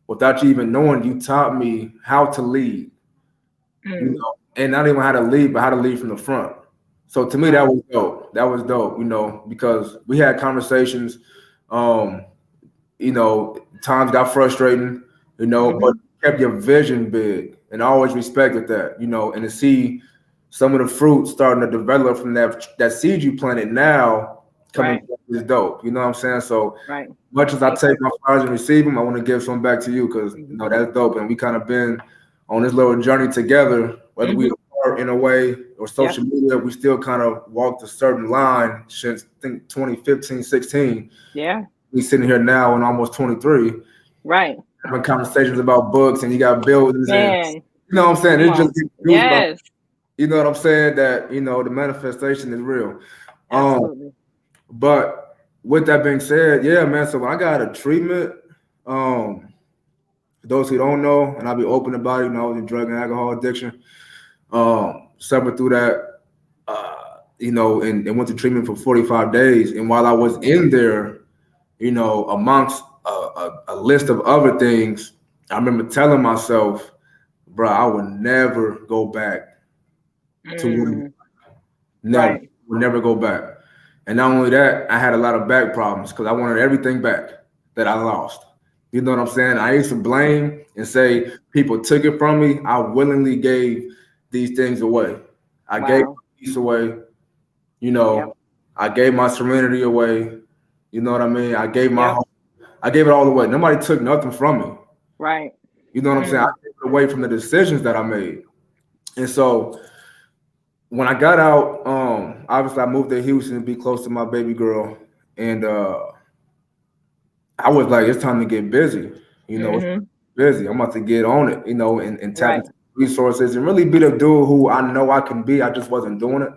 without you even knowing, you taught me how to lead. mm, And not even how to lead, but how to lead from the front. So to me, that wow. was dope. That was dope, because we had conversations. Um, times got frustrating, but Mm-hmm. kept your vision big, and I always respected that, and to see some of the fruit starting to develop from that seed you planted now coming Right, back is dope. You know what I'm saying? So right. much as I Thank you. take my flowers and receive them, I want to give some back to you because Mm-hmm. that's dope, and we kind of been on this little journey together, whether we Mm-hmm. apart in a way or Yep. social media, we still kind of walked a certain line since I think 2015, 16. Yeah. We sitting here now in almost 23, Right. having conversations about books, and you got buildings, and Man, you know what I'm saying? come It just on. gives goosebumps. Yes, You know what I'm saying? That the manifestation is real. Um, absolutely. but with that being said, yeah, man. So when I got a treatment, um, for those who don't know, and I'll be open about it, I was in drug and alcohol addiction. Suffered through that, and went to treatment for 45 days. And while I was in there, amongst a list of other things, I remember telling myself, bro, I would never go back to what Mm, never, right. would never go back. And not only that, I had a lot of back problems because I wanted everything back that I lost. You know what I'm saying? I used to blame and say people took it from me. I willingly gave these things away. I gave Wow. my peace away. You Yep. know, I gave my serenity away. You know what I mean? I gave my Yep. heart. I gave it all away. Nobody took nothing from me. Right. You know what I'm saying? I Mm. gave it away from the decisions that I made. And so when I got out, obviously I moved to Houston to be close to my baby girl. And I was like, it's time to get busy. You know, it's Mm-hmm. busy. I'm about to get on it, and tap Right. into resources and really be the dude who I know I can be. I just wasn't doing it.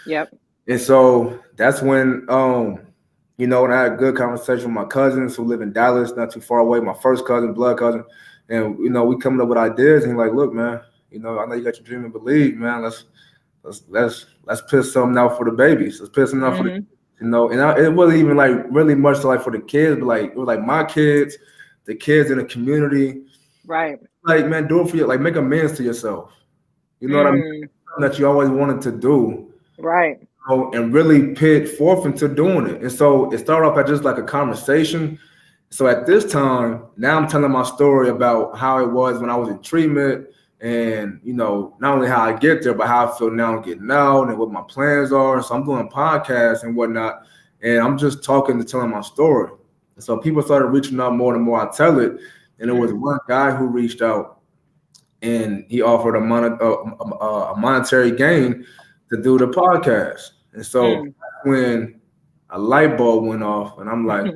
Yep. And so that's when when I had a good conversation with my cousins who live in Dallas, not too far away, my first cousin, blood cousin. And we coming up with ideas and like, look, man, I know you got your dream and believe, man. Let's put something out for the babies. Let's put something out for the Mm-hmm. it wasn't even like really much to, like, for the kids, but like it was like my kids, the kids in the community. Right. Like, man, do it for you. Like, make amends to yourself. You know what I mean? Mm. That you always wanted to do, Right. and really pit forth into doing it. And so it started off at just like a conversation. So at this time, now I'm telling my story about how it was when I was in treatment, and not only how I get there, but how I feel now getting out and what my plans are. So I'm doing podcasts and whatnot, and I'm just talking and telling my story. And so people started reaching out more and more I tell it. And there was Mm. one guy who reached out and he offered a monetary gain to do the podcast. And so Mm. when a light bulb went off, and I'm like,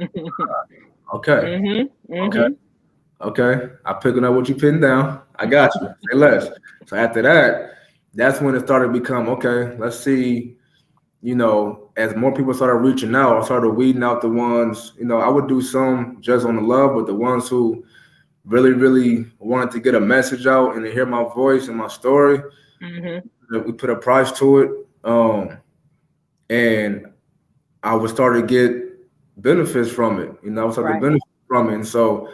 okay, Mm-hmm. okay, Mm-hmm. okay, I picking up what you putting down. I got you. Say less. So after that, that's when it started to become okay. Let's see. As more people started reaching out, I started weeding out the ones. I would do some just on the love, but the ones who really, really wanted to get a message out and to hear my voice and my story, Mm-hmm. we put a price to it. And I would start to get benefits from it. I would start to Right. benefit from it. And so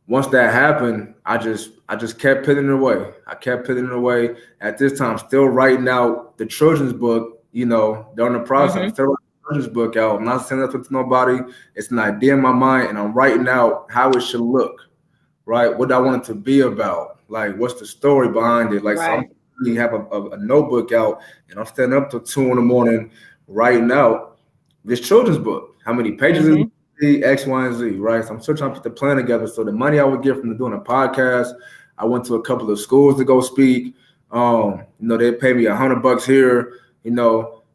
once that happened, I just kept putting it away. I kept putting it away. At this time, still writing out the children's book. During the process, I'm Mm-hmm. still writing the children's book out. I'm not sending it to nobody. It's an idea in my mind, and I'm writing out how it should look. Right? What do I want it to be about? Like, what's the story behind it? Like, so I'm Right. really have a notebook out, and I'm standing up till 2 in the morning writing out this children's book. How many pages is Mm-hmm. it? X, Y, and Z, right? So I'm still trying to put the plan together. So the money I would get from doing a podcast, I went to a couple of schools to go speak. They pay me $100 here.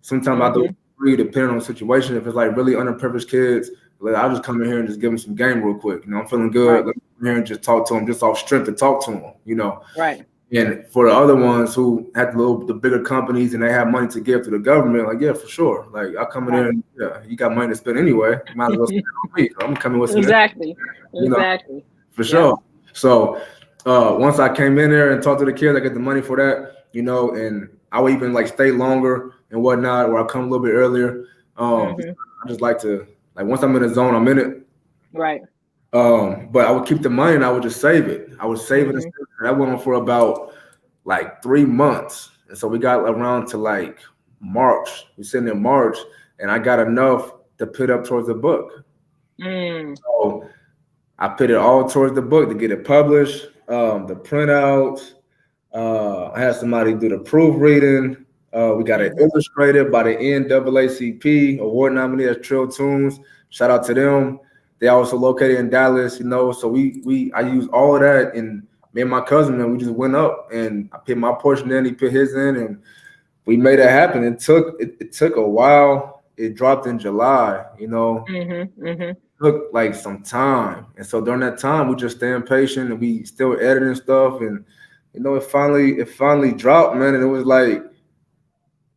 Sometimes I do Mm-hmm. free depending on the situation. If it's like really underprivileged kids, like, I'll just come in here and just give them some game real quick. I'm feeling good. Right. Let me come here and just talk to them, just off strength to talk to them. Right. And for the other ones who had the bigger companies and they have money to give to the government, like, yeah, for sure. Like, I come in there Right. and, yeah, you got money to spend anyway. You might as well spend it on me. So I'm coming with some, Exactly. you know, Exactly. for Yep. sure. So once I came in there and talked to the kids, I get the money for that, and I would even like stay longer and whatnot, or I come a little bit earlier. Mm-hmm. I just like to, like, once I'm in the zone, I'm in it. Right. But I would keep the money and I would just save it. I would save it. And Mm-hmm. save it. That went on for about like 3 months. And so we got around to like March. We sitting in March, and I got enough to put up towards the book. Mm. So I put it all towards the book to get it published, the printouts. I had somebody do the proofreading. We got it Mm-hmm. illustrated by the NAACP award nominee, that's Trill Tunes. Shout out to them. They also located in Dallas, so I used all of that, and me and my cousin, and we just went up and I put my portion in, he put his in, and we made it happen. It took a while. It dropped in July. Mm-hmm. Mm-hmm. Took like some time, and so during that time we just staying patient and we still editing stuff, and it finally dropped, man, and it was like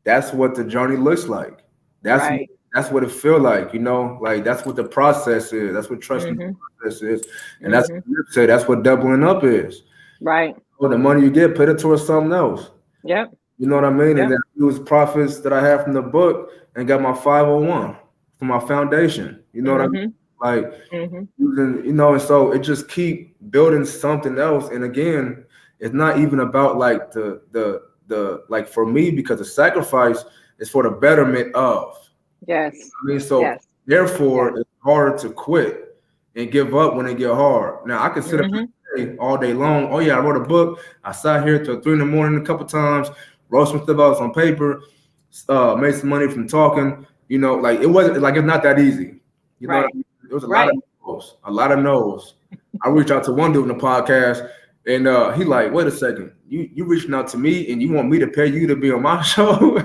that's what the journey looks like. That's Right. that's what it feel like, like that's what the process is. That's what trusting the Mm-hmm. process is, and that's Mm-hmm. what you say. That's what doubling up is. Right. Well, the money you get, put it towards something else. Yep. You know what I mean? And Yep. then I use profits that I have from the book and got my 501 for my foundation. You know what I mean? Mm-hmm. Like Mm-hmm. using, and so it just keep building something else. And again, it's not even about like the like for me, because the sacrifice is for the betterment of. Yes. I mean, so Yes. Yes. therefore it's harder to quit and give up when it get hard. Now I can sit up Mm-hmm. all day long. Oh yeah, I wrote a book. I sat here till 3 in the morning a couple times, wrote some stuff out on paper. made some money from talking. You know, like it wasn't like it's not that easy. You know what Right. I mean? There was a lot of Right. no's, a lot of no's. I reached out to one dude in the podcast, and he like, wait a second, you reaching out to me and you want me to pay you to be on my show?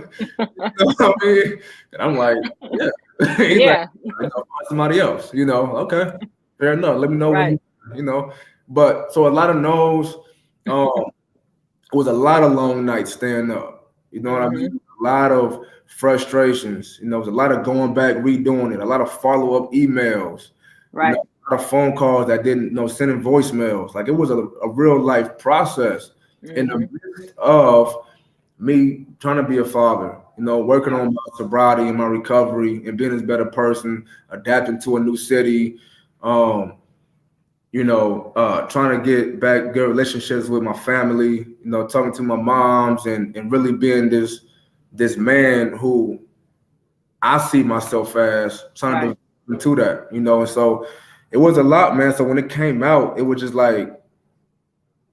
You know what I mean? And I'm like, yeah. He's like, Yeah. I gotta find somebody else. You know, okay, fair enough. Let me know when Right. you know. But so a lot of no's. It was a lot of long nights staying up. You know what I Mm-hmm. mean? A lot of frustrations. You know, it was a lot of going back, redoing it. A lot of follow up emails. You know, Right. a lot of phone calls that didn't, sending voicemails. Like it was a real life process in the Mm-hmm. midst of me trying to be a father. You know, working Yeah. on my sobriety and my recovery and being a better person, adapting to a new city. Um, trying to get back good relationships with my family, talking to my moms and really being this man who I see myself as trying to Right. develop into that, and so it was a lot, man. So when it came out, it was just like,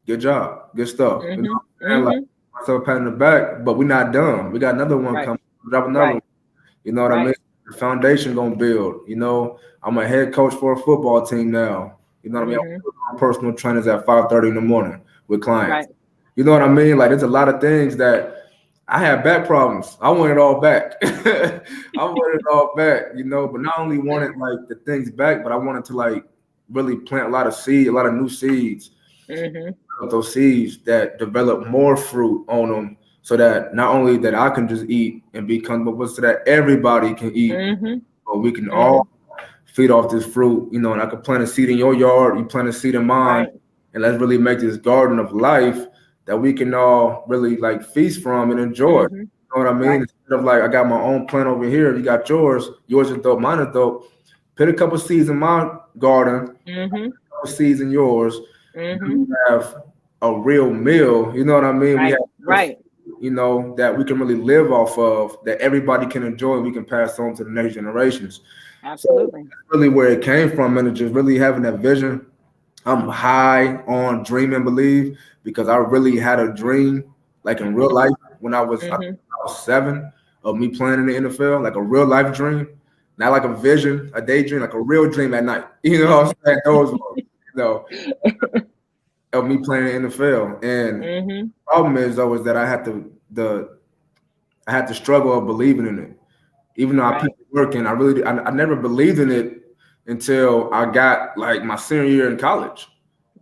good job, good stuff. You know Mm-hmm. what I'm saying? Like Mm-hmm. myself patting the back, but we're not done. We got another one Right. coming. Drop another one. Right. You know what I mean? Right. The foundation gonna build. I'm a head coach for a football team now. You know what I mean? Mm-hmm. I'm personal trainers at 5:30 in the morning with clients. Right. You know what I mean? Like there's a lot of things that I had back problems. I want it all back. I want it all back, but not only wanted like the things back, but I wanted to like really plant a lot of seed, a lot of new seeds, Mm-hmm. of those seeds that develop more fruit on them so that not only that I can just eat and be comfortable, but so that everybody can eat, Mm-hmm. or we can Mm-hmm. all feed off this fruit, and I could plant a seed in your yard, you plant a seed in mine, Right. and let's really make this garden of life that we can all really like feast from and enjoy. You Mm-hmm. know what I mean? Right. Instead of like I got my own plant over here, you got yours is dope, mine is dope. Put a couple seeds in my garden, Mm-hmm. a couple seeds in yours, and Mm-hmm. then we have a real meal. You know what I mean? We Right. have good Right. food, that we can really live off of, that everybody can enjoy, and we can pass on to the next generations. So Absolutely. that's really where it came from, and it's just really having that vision. I'm high on dream and believe because I really had a dream, like in real Mm-hmm. life, when I Mm-hmm. think I was 7, of me playing in the NFL, like a real life dream, not like a vision, a daydream, like a real dream at night. You know what I'm saying? Those were, you know, of me playing in the NFL. And Mm-hmm. problem is though is that I had to struggle of believing in it. Even though I put Right. the work in, I never believed in it until I got like my senior year in college.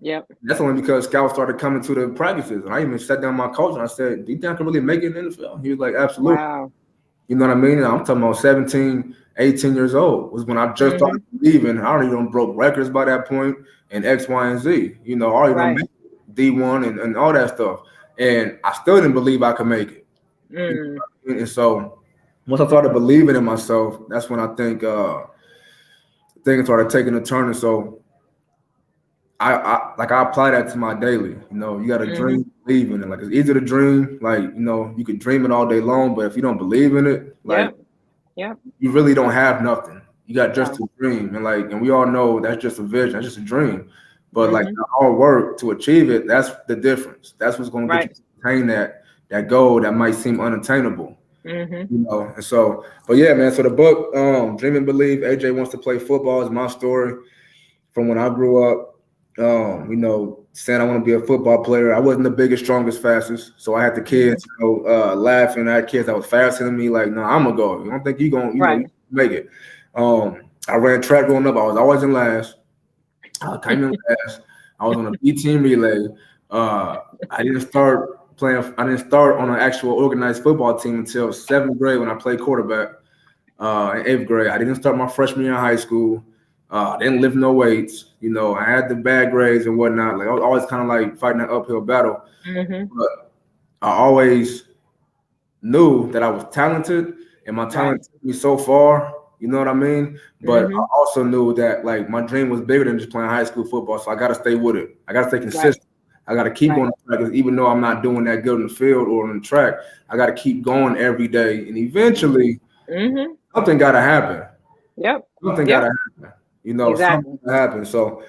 Yep. That's only because scouts started coming to the practices. And I even sat down with my coach and I said, do you think I can really make it in the NFL? He was like, absolutely. Wow. You know what I mean? And I'm talking about 17, 18 years old was when I just Mm-hmm. started believing. I already done broke records by that point and X, Y, and Z. I already done Right. made D1 and all that stuff. And I still didn't believe I could make it. You know Mm. what I mean? And so once I started believing in myself, that's when I think things started taking a turn. And so I apply that to my daily. You got to Mm-hmm. dream, believe in it. Like it's easy to dream. Like you could dream it all day long, but if you don't believe in it, like Yep. Yep. you really don't have nothing. You got just No. a dream, and we all know that's just a vision. That's just a dream. But like Mm-hmm. the hard work to achieve it, that's the difference. That's what's going to get you Right. to attain that goal that might seem unattainable. Mm-hmm. And so, but yeah, man. So the book, Dream and Believe, AJ Wants to Play Football, is my story from when I grew up. Saying I want to be a football player. I wasn't the biggest, strongest, fastest. So I had the Mm-hmm. kids, laughing. I had kids that was faster than me. Like, no, I'm gonna go. You don't think you gonna, Right. you make it? I ran track growing up. I was always in last. I came in last. I was on a B team relay. Uh, I didn't start playing. I didn't start on an actual organized football team until 7th grade when I played quarterback. In 8th grade, I didn't start my freshman year in high school. I didn't lift no weights. I had the bad grades and whatnot. Like I was always kind of like fighting an uphill battle. Mm-hmm. But I always knew that I was talented, and my Right. talent took me so far. You know what I mean? But I Mm-hmm. also knew that like my dream was bigger than just playing high school football. So I got to stay with it. I got to stay Right. consistent. I got to keep Right. on the track, 'cause even though I'm not doing that good in the field or on the track, I got to keep going every day, and eventually Mm-hmm. something got to happen. Yep. Something got Yep. to happen. Something Exactly. got to happen. So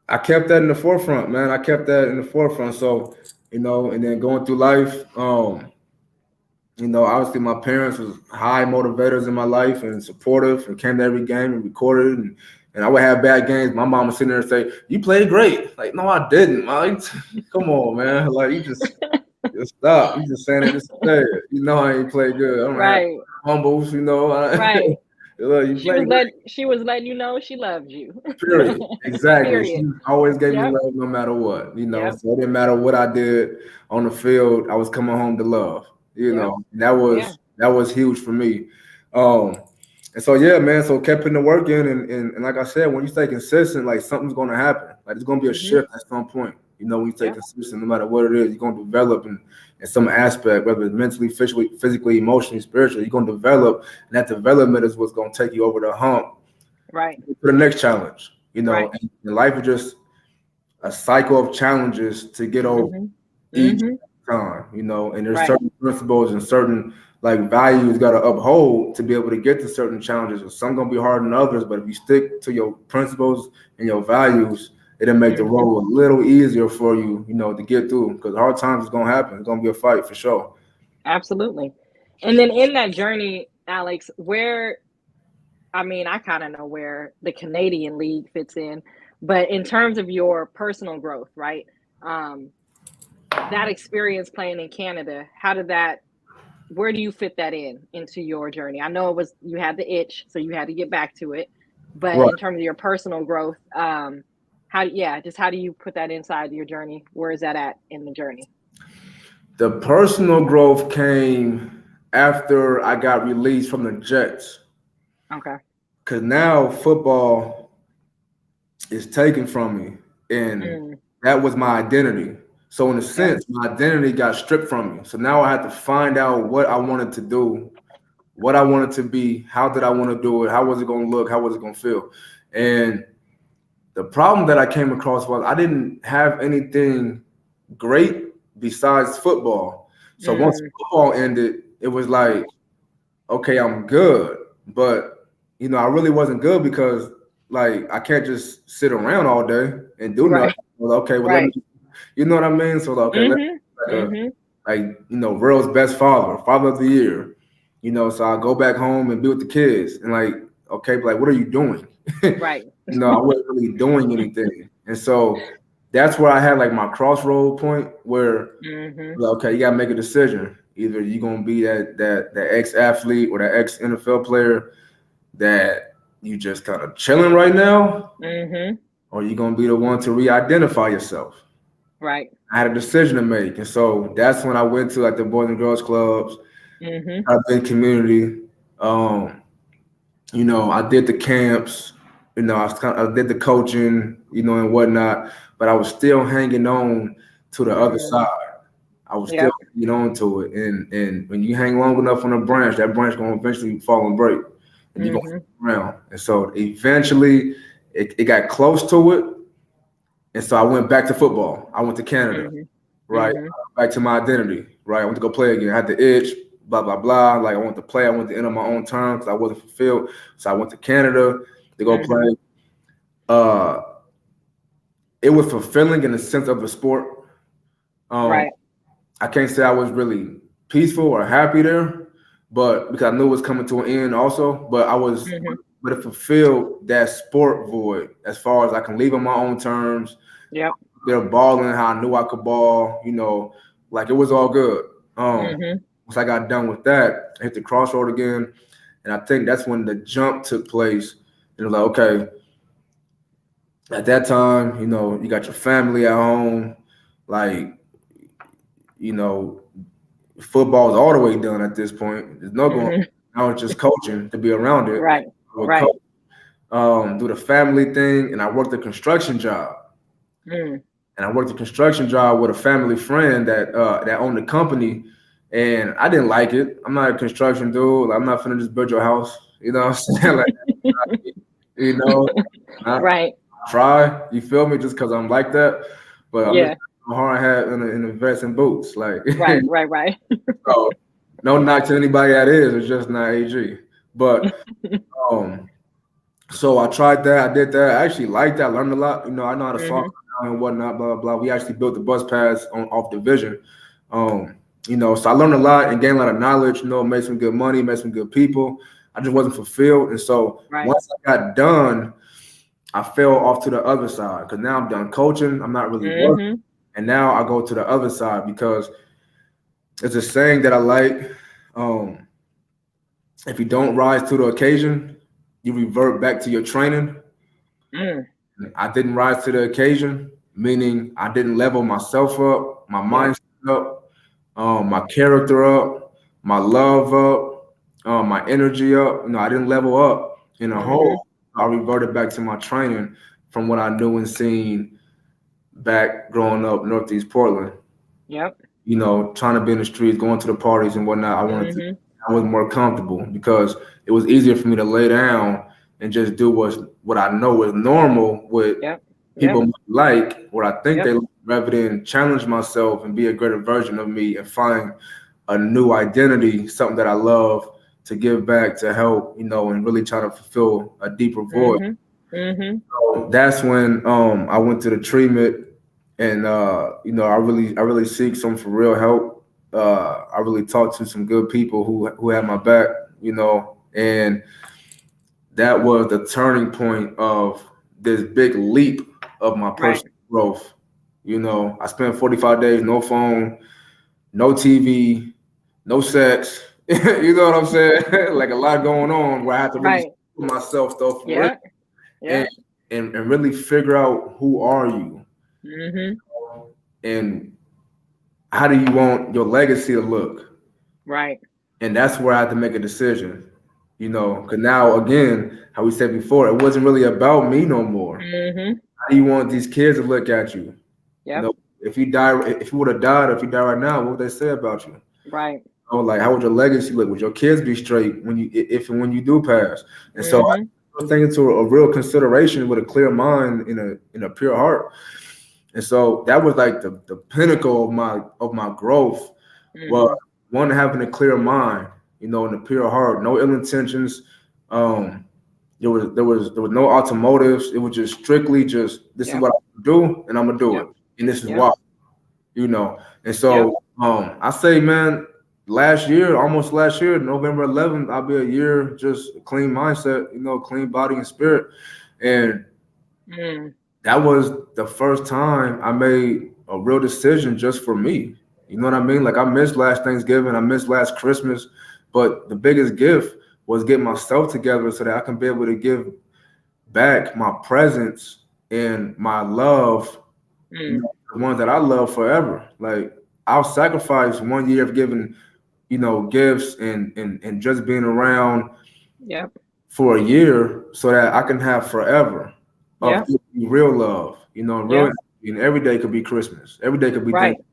I kept that in the forefront, man. I kept that in the forefront. So, and then going through life, Obviously my parents was high motivators in my life and supportive and came to every game and recorded and I would have bad games. My mom would sit there and say, "You played great." Like, no, I didn't. Like, come on, man. Like, you just stop. You just saying it just to say it. I ain't played good. I'm gonna have Right. humbles. Right. Look, you played great. She was letting you know she loved you. Period. Exactly. She Period. always gave me Yep. love no matter what. Yep. So it didn't matter what I did on the field. I was coming home to love. Yep. And that Yeah. was huge for me. Um, and so yeah, man. So kept putting the work in, and like I said, when you stay consistent, like something's gonna happen. Like there's gonna be a Mhm. shift at some point. When you stay Yep. consistent, no matter what it is, you're gonna develop in some aspect, whether it's mentally, physically, emotionally, spiritually. You're gonna develop, and that development is what's gonna take you over the hump Right. to the next challenge. Right. And life is just a cycle of challenges to get over Mhm. each Mhm. time, and there's Right. certain principles and certain like values got to uphold to be able to get to certain challenges. Some gonna be harder than others, but if you stick to your principles and your values, it'll make the Mhm. road a little easier for you, to get through. Because hard times is gonna happen. It's gonna be a fight for sure. Absolutely. And then in that journey, Alex, I kind of know where the Canadian League fits in, but in terms of your personal growth, right? Um, that experience playing in Canada, where do you fit that into your journey? I know you had the itch, so you had to get back to it, but Right. in terms of your personal growth, how do you put that inside your journey? Where is that at in the journey? The personal growth came after I got released from the Jets. Okay. Because now football is taken from me, and Mm, that was my identity. So in a yep. sense, my identity got stripped from me. So now I had to find out what I wanted to do, what I wanted to be, how did I want to do it, how was it going to look, how was it going to feel. And the problem that I came across was I didn't have anything great besides football. So once Mm, football ended, it was like, okay, I'm good, but I really wasn't good because like I can't just sit around all day and do nothing. right. Well, okay, well let me, Right. you know what I mean? So okay, let Mhm. like Mhm. Real's best father of the year. So I go back home and be with the kids and like, okay, but like what are you doing? Right. I wasn't really doing anything, and so that's where I had like my crossroad point where Mhm. well, okay, you gotta make a decision. Either you're gonna be that ex athlete or that ex NFL player that you just kind of chilling right now, Mhm. or you gonna be the one to re-identify yourself. Right. I had a decision to make, and so that's when I went to like the Boys and Girls Clubs, Mhm. I've been community. Um, I did the camps. I did the coaching, and whatnot. But I was still hanging on to the other Mm. side. I was still Yep. hanging on to it, and when you hang long enough on a branch, that branch gonna eventually fall and break, and you're gonna Mhm. fall around. And so eventually, it got close to it, and so I went back to football. I went to Canada, Mhm. right? Mhm. Back to my identity, right? I went to go play again. I had the itch, blah blah blah. Like I wanted to play. I wanted to end on my own terms because I wasn't fulfilled. So I went to Canada to go Mhm. play. Uh, it was fulfilling in the sense of the sport. Um, Right. I can't say I was really peaceful or happy there, but because I knew it was coming to an end also. Mhm. But it fulfilled that sport void as far as I can leave on my own terms. Yep. They're balling how I knew I could ball, like it was all good. Mhm. Once I got done with that, I hit the crossroad again, and I think that's when the jump took place. And it was like, okay, at that time, you got your family at home, like, you know, football's all the way done at this point. There's no going. Mhm. I was just coaching to be around it. Right. I would Right. coach, do the family thing, and I worked a construction job. Mm. And I worked a construction job with a family friend that owned the company, and I didn't like it. I'm not a construction dude. Like, I'm not finna just build your house. You know what I'm saying? Like, you know, I Right. try. You feel me? Just because I'm like that, but I'm just Yeah. a hard hat in a vest and boots. Like, Right. Right. Right. so no knock to anybody that is. It's just not AG. But um, so I tried that. I did that. I actually liked that. I learned a lot. I know how to saw Mhm. and whatnot. Blah blah blah. We actually built the bus paths off division. Um, So I learned a lot and gained a lot of knowledge, made some good money, met some good people. I just wasn't fulfilled. And so Right. once I got done, I fell off to the other side because now I'm done coaching. I'm not really working. Mm-hmm. And now I go to the other side because it's a saying that I like. Um, if you don't rise to the occasion, you revert back to your training. Mm. I didn't rise to the occasion, meaning I didn't level myself up, my Yep. mindset up, my character up, my love up, my energy up. I didn't level up in a Mm-hmm. whole. I reverted back to my training from what I knew and seen back growing up Northeast Portland. Yep. Trying to be in the streets, going to the parties and whatnot. Mm-hmm. I was more comfortable because it was easier for me to lay down and just do what I know is normal, what Yep. Yep. people like, what I think they Yep. like, rather than challenge myself and be a greater version of me and find a new identity, something that I love to give back to help, and really try to fulfill a deeper void. Mm-hmm. Mm-hmm. So that's when I went to the treatment and I really seek some for real help. I really talked to some good people who had my back, and that was the turning point of this big leap of my Right. personal growth. I spent 45 days, no phone, no TV, no sex. You know what I'm saying? Like a lot going on where I had to really Right. see myself though for real Yeah. and, Yeah. and really figure out who are you Mm-hmm. and how do you want your legacy to look? Right. And that's where I had to make a decision, because now, again, how we said before, it wasn't really about me no more. Mm-hmm. How do you want these kids to look at you? You Yep. know, if you would have died, or if you die right now, what would they say about you? Right. Like, how would your legacy look? Would your kids be straight if and when you do pass? And so I Mm-hmm. was taking into a real consideration with a clear mind in a pure heart. And so that was like the pinnacle of my growth was Mm-hmm. one having a clear mind, and a pure heart, no ill intentions. Um, there was no automotives. It was just strictly just this is Yep. what I'm gonna do and I'm gonna do it, Yep. and this is Yep. why, you know. And Yep. so I say, man, almost last year, November 11th, I'll be a year just clean mindset, clean body and spirit, and Mm. that was the first time I made a real decision just for me. You know what I mean? Like I missed last Thanksgiving, I missed last Christmas, but the biggest gift was getting myself together so that I can be able to give back my presence and my love, Mm. the ones that I love forever. Like I'll sacrifice 1 year of giving, gifts and just being around Yep. for a year so that I can have forever of Yep. real love, real, Yep. and every day could be Christmas. Every day could be Right. Thanksgiving.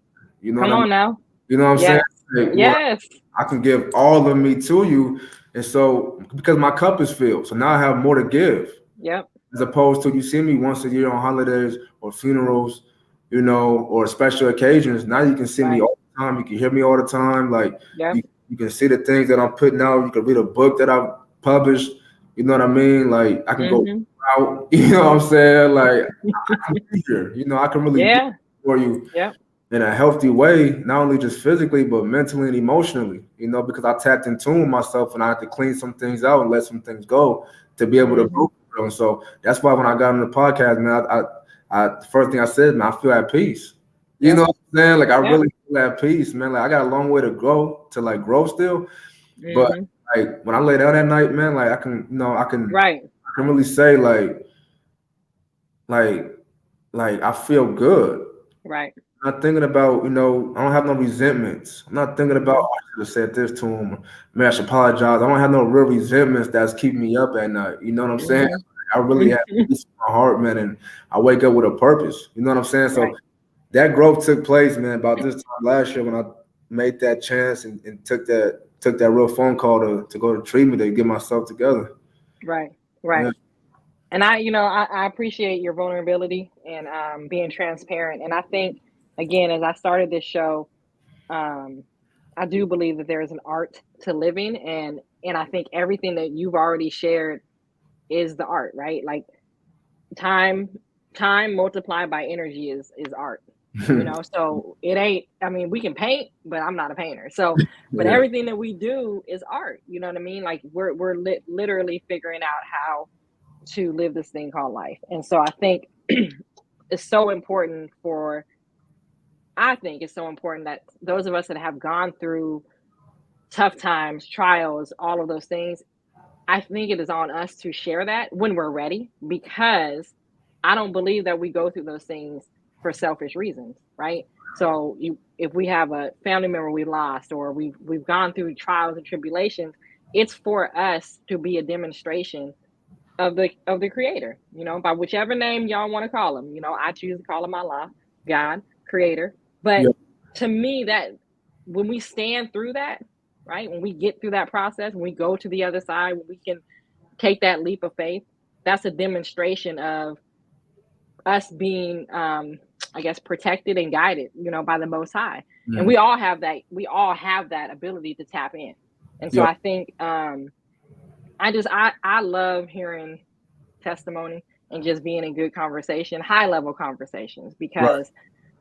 You know what Come I mean? on now. You know what I'm saying? Yes. Like, where Yes. I can give all of me to you. And so because my cup is filled, so now I have more to give. Yep. As opposed to you see me once a year on holidays or funerals, or special occasions. Now you can see me Right. all the time. You can hear me all the time. Like Yep. you can see the things that I'm putting out. You can read a book that I've published. You know what I mean? Like I can go Mm-hmm. out. You know what I'm saying? Like I can be here. I can really be Yeah. for you Yep. in a healthy way, not only just physically, but mentally and emotionally, because I tapped in tune with myself and I had to clean some things out and let some things go to be able to Mm-hmm. grow. And so that's why when I got on the podcast, man, the first thing I said, man, I feel at peace. You know Yep. what I'm saying? Like I Yep. really feel at peace, man. Like I got a long way to go to like grow still. But Mm-hmm. like when I lay down at night, man, like I can, Right. I can really say like, like I feel good. Right. I'm not thinking about, I don't have no resentments. I'm not thinking about, Mm-hmm. oh, I should have said this to him. Man, I should apologize. I don't have no real resentments that's keeping me up at night. You know what I'm saying? I really have Mm-hmm. peace in my heart, man, and I wake up with a purpose. You know what I'm saying? So Right. that growth took place, man, about this time last year when I made that chance and took that real phone call to go to treatment to get myself together. Right. Yeah. Right. And I appreciate your vulnerability and being transparent. And I think, again, as I started this show, um, I do believe that there is an art to living, and I think everything that you've already shared is the art, right? Like time time multiplied by energy is art. So it ain't, I mean, we can paint, but I'm not a painter. So, but Yeah. everything that we do is art. You know what I mean? Like literally figuring out how to live this thing called life. And so it's so important for, I think it's so important that those of us that have gone through tough times, trials, all of those things, I think it is on us to share that when we're ready, because I don't believe that we go through those things for selfish reasons, right? So if we have a family member we lost, or we've gone through trials and tribulations, it's for us to be a demonstration of the creator, by whichever name y'all want to call him. I choose to call him Allah, God, creator. But Yeah. to me, that when we stand through that, right, when we get through that process, when we go to the other side, when we can take that leap of faith, that's a demonstration of us being, I guess, protected and guided, by the Most High. And Mm. we all have that ability to tap in. And so Yeah. I think, I love hearing testimony and just being in good conversation, high level conversations, Right. because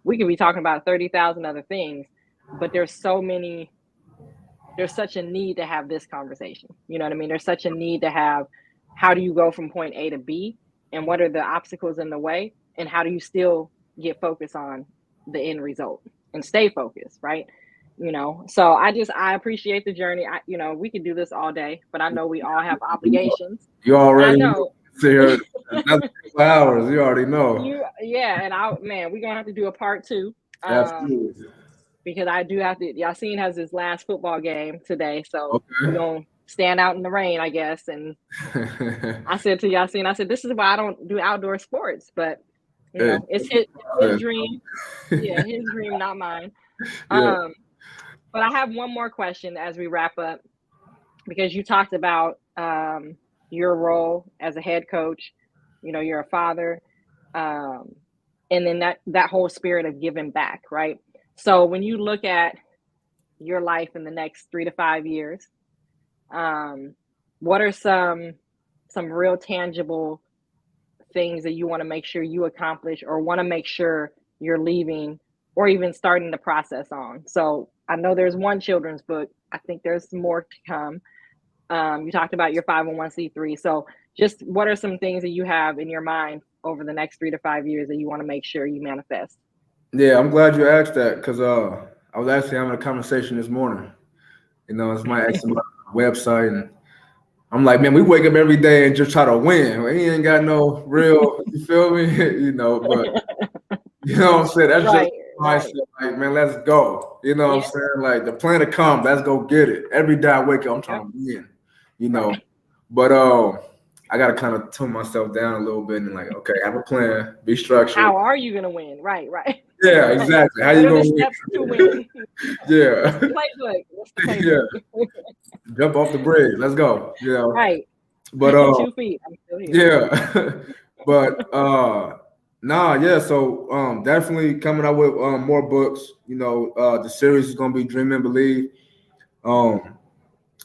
we could be talking about 30,000 other things, but there's such a need to have this conversation. You know what I mean? There's such a need to have, how do you go from point A to B, and what are the obstacles in the way, and how do you still get focused on the end result and stay focused, right? So I appreciate the journey. We could do this all day, but I know we all have obligations. You I already know. sit here. That's 2 hours. You already know. Yeah, and we're gonna have to do a part two. Absolutely. Because I do have to. Yasin has his last football game today, so we're Okay. gonna stand out in the rain, I guess. And I said to Yasin, I said, this is why I don't do outdoor sports, but Hey, it's his dream. Yeah, his dream, not mine. yeah. Um, but I have one more question as we wrap up, because you talked about your role as a head coach. You're a father, um, and then that whole spirit of giving back, right? So when you look at your life in the next 3 to 5 years, um, what are some real tangible things that you want to make sure you accomplish, or want to make sure you're leaving, or even starting the process on? So I know there's one children's book. I think there's more to come. You talked about your 501(c)(3). So just what are some things that you have in your mind over the next 3 to 5 years that you want to make sure you manifest? Yeah, I'm glad you asked that because I was actually having a conversation this morning. It's my ex on my website, and I'm like, man, we wake up every day and just try to win. We ain't got no real, you feel me? But you know what I'm saying? That's just Right, mindset. right. Like, man, let's go. You know what Yeah, I'm saying? Like the plan to come, let's go get it. Every day I wake up, I'm trying yep, to win. You know, right. but I gotta kind of tone myself down a little bit and like, okay, have a plan, be structured. How are you gonna win? Right, right. Yeah, exactly. How What you are the gonna steps to win? What's yeah. the playbook? What's the Yeah. playbook? Jump off the bridge. Let's go. Right. But 2 feet. I'm still here. yeah. but nah, yeah. So definitely coming out with more books. The series is gonna be Dream and Believe. Um,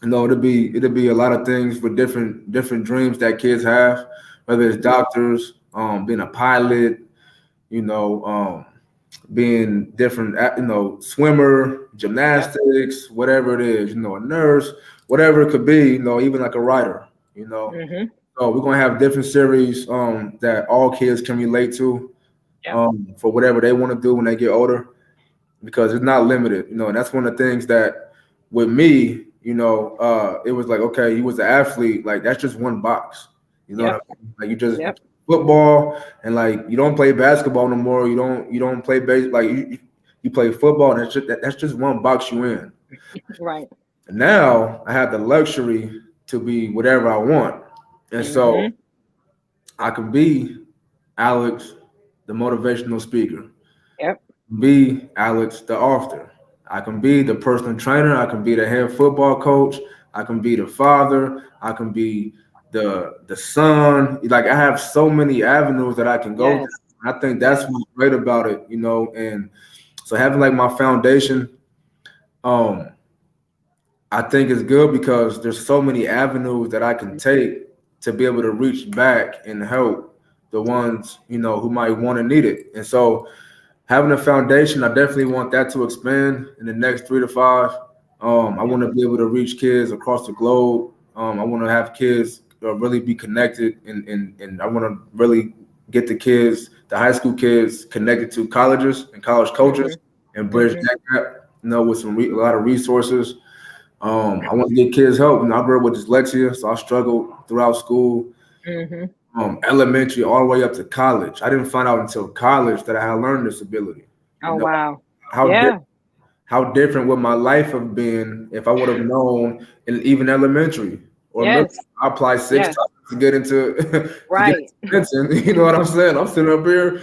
it'll be a lot of things for different dreams that kids have, whether it's doctors, being a pilot, you know, being different, swimmer, Yep. gymnastics, whatever it is, a nurse, whatever it could be, even like a writer, Mm-hmm. So we're gonna have different series that all kids can relate to Yep. for whatever they want to do when they get older, because it's not limited, and that's one of the things that with me, it was like, okay, he was an athlete, like that's just one box, you know what I Yep. mean? Like you Yep. football, and like you don't play basketball no more, you don't play base, like you play football, and that's just one box you in. Right. And now I have the luxury to be whatever I want, and so Mm-hmm. I can be Alex, the motivational speaker, Yep. be Alex, the author. I can be the personal trainer. I can be the head football coach. I can be the father. I can be the son. Like I have so many avenues that I can go to. Yes. I think that's Yes. what's great about it, And so having like my foundation, um, I think is good because there's so many avenues that I can take to be able to reach back and help the ones who might want to need it. And so having a foundation, I definitely want that to expand in the next 3 to 5. I Yep. want to be able to reach kids across the globe. I want to have kids really be connected, and I want to really get the kids, the high school kids, connected to colleges and college coaches, Mhm. and bridge Mhm. that gap. With a lot of resources. I want to get kids help. I grew up with dyslexia, so I struggled throughout school, Mhm. elementary all the way up to college. I didn't find out until college that I had a learning disability. Oh wow. How Yeah. how different would my life have been if I would have known in even elementary or middle? Yes. I applied six Yes. times to get into to get Right. into medicine. You know what I'm saying? I'm sitting up here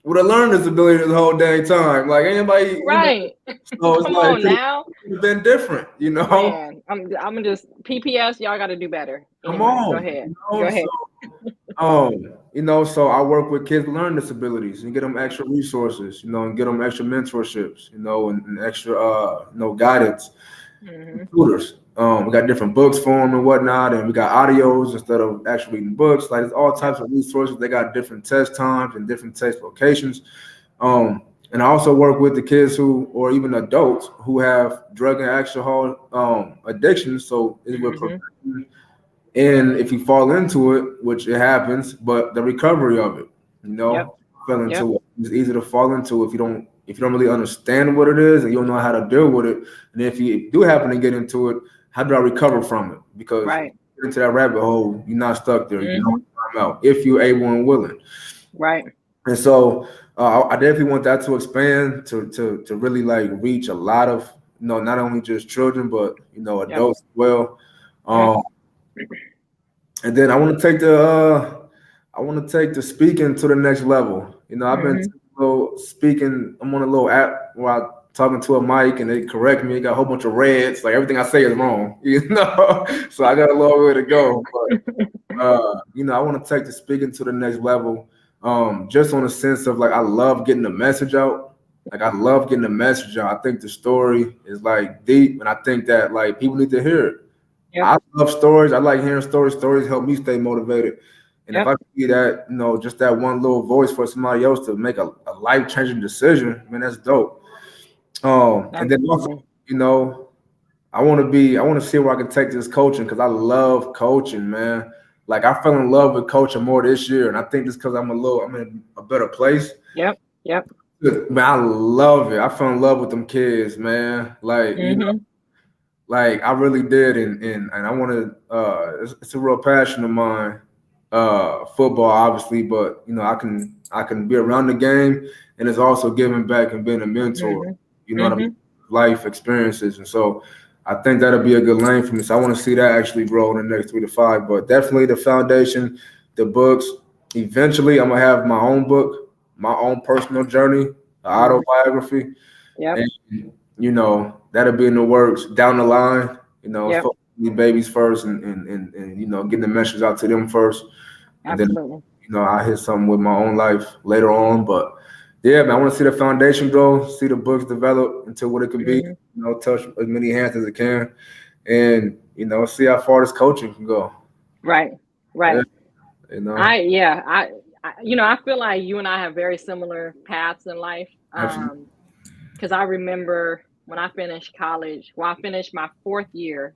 with a learning disability this whole dang time. Like anybody. Right. So it's Come like it on could now. have been different. Man, I'm gonna just PPS. Y'all got to do better. Come Anyway, go on, ahead. Go ahead. so I work with kids with learning disabilities and get them extra resources, and get them extra mentorships, and extra, guidance, Mhm. tutors. We got different books for them and whatnot, and we got audios instead of actually reading books. Like it's all Yep. types of resources. They got different test times and different test locations. And I also work with the kids or even adults who have drug and alcohol addictions. So it will prevent, Mhm. and if you fall into it, which it happens, but the recovery of it, Yep. fell Yep. into it. It's easy to fall into if you don't really understand what it is and you don't know how to deal with it. And if you do happen to get into it, how do I recover from it? Because if Right. you get into that rabbit hole, you're not stuck there. You can always Mhm. climb out if you're able and willing. Right. And so I definitely want that to expand to really like reach a lot of not only just children but Yep. adults as well. Yep. Um, and then I want to take the speaking to the next level. I've been Mhm. speaking. I'm on a little app where I'm talking to a mic and they correct me. It got a whole bunch of reds. Like everything I say is wrong. So I got a long way to go. But I want to take the speaking to the next level. Just on a sense of like I love getting the message out. Like I love getting the message out. I think the story is like deep, and I think that like people need to hear it. Yep. I love stories. I like hearing stories. Stories help me stay motivated. And if Yep. I could be that, just that one little voice for somebody else to make a life changing decision, man, that's dope. And then also, Absolutely. you know, I want to see where I can take this coaching because I love coaching, man. Like I fell in love with coaching more this year, and I think just because I'm in a better place. Yep. Yep. Man, I love it. I fell in love with them kids, man. Like Mhm. like I really did, and I want to. It's a real passion of mine. Football, obviously, but I can be around the game, and it's also giving back and being a mentor. Mhm. You know what I mean? Mhm. Life experiences, and so I think that'll be a good lane for me. So I want to see that actually grow in the next 3 to 5. But definitely the foundation, the books. Eventually, I'm gonna have my own book, my own personal journey, Mhm. autobiography, Yep. and that'll be in the works down the line. Yep. Focus on these babies first, and getting the message out to them first, and then Absolutely. I hit something with my own life later on. But yeah, man, I want to see the foundation grow, see the books develop into what it can be. Mhm. Touch as many hands as it can, and see how far this coaching can go. Right. Yeah, Right. you know, I feel like you and I have very similar paths in life. absolutely. Because I remember when I finished college, well, I finished my fourth year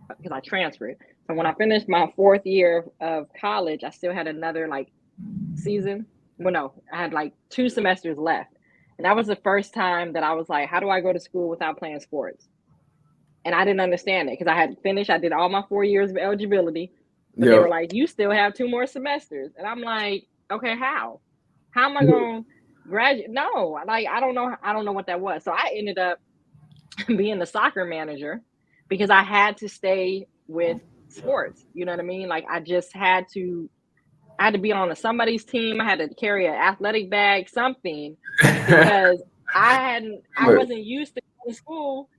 because I transferred. So when I finished my fourth year of college, I still had another like season. Well, no, I had like 2 semesters left. And that was the first time that I was like, how do I go to school without playing sports? And I didn't understand it because I had finished, I did all my 4 years of eligibility, but they Yeah. were like, you still have 2 more semesters. And I'm like, okay, how? How am I going to graduate? No, like, I don't know what that was. So I ended up being the soccer manager because I had to stay with sports. You know what I mean? Like I had to be on somebody's team. I had to carry an athletic bag, something, because I Good. wasn't used to going to school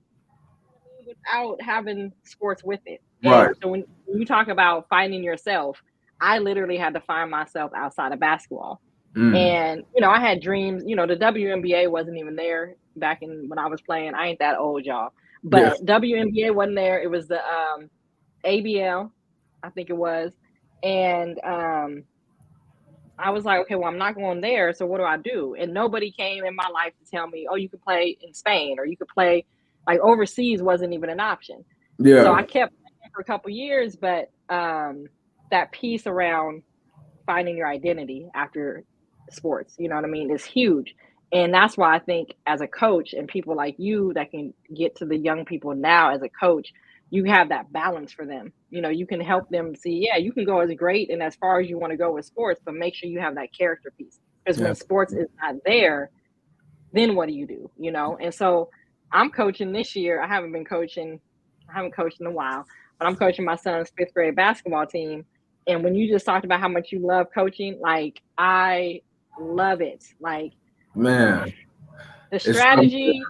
without having sports with it. Right. And so when you talk about finding yourself, I literally had to find myself outside of basketball. Mm. And I had dreams. The WNBA wasn't even there back in when I was playing. I ain't that old, y'all. Yeah. But WNBA wasn't there. It was the ABL, I think it was. And I was like, okay, well, I'm not going there. So what do I do? And nobody came in my life to tell me, oh, you could play in Spain or you could play like overseas wasn't even an option. So I Yeah, kept playing for a couple years, but that piece around finding your identity after sports, you know what I mean, is huge. And that's why I think as a coach and people like you that can get to the young people now as a coach, you have that balance for them. You know, you can help them see, yeah, you can go as great and as far as you want to go with sports, but make sure you have that character piece. Because yeah, when sports is not there, then what do you do? You know? And so I'm coaching this year. I haven't coached in a while, but I'm coaching my son's fifth grade basketball team. And when you just talked about how much you love coaching, like I love it. Like man. the It's so strategy,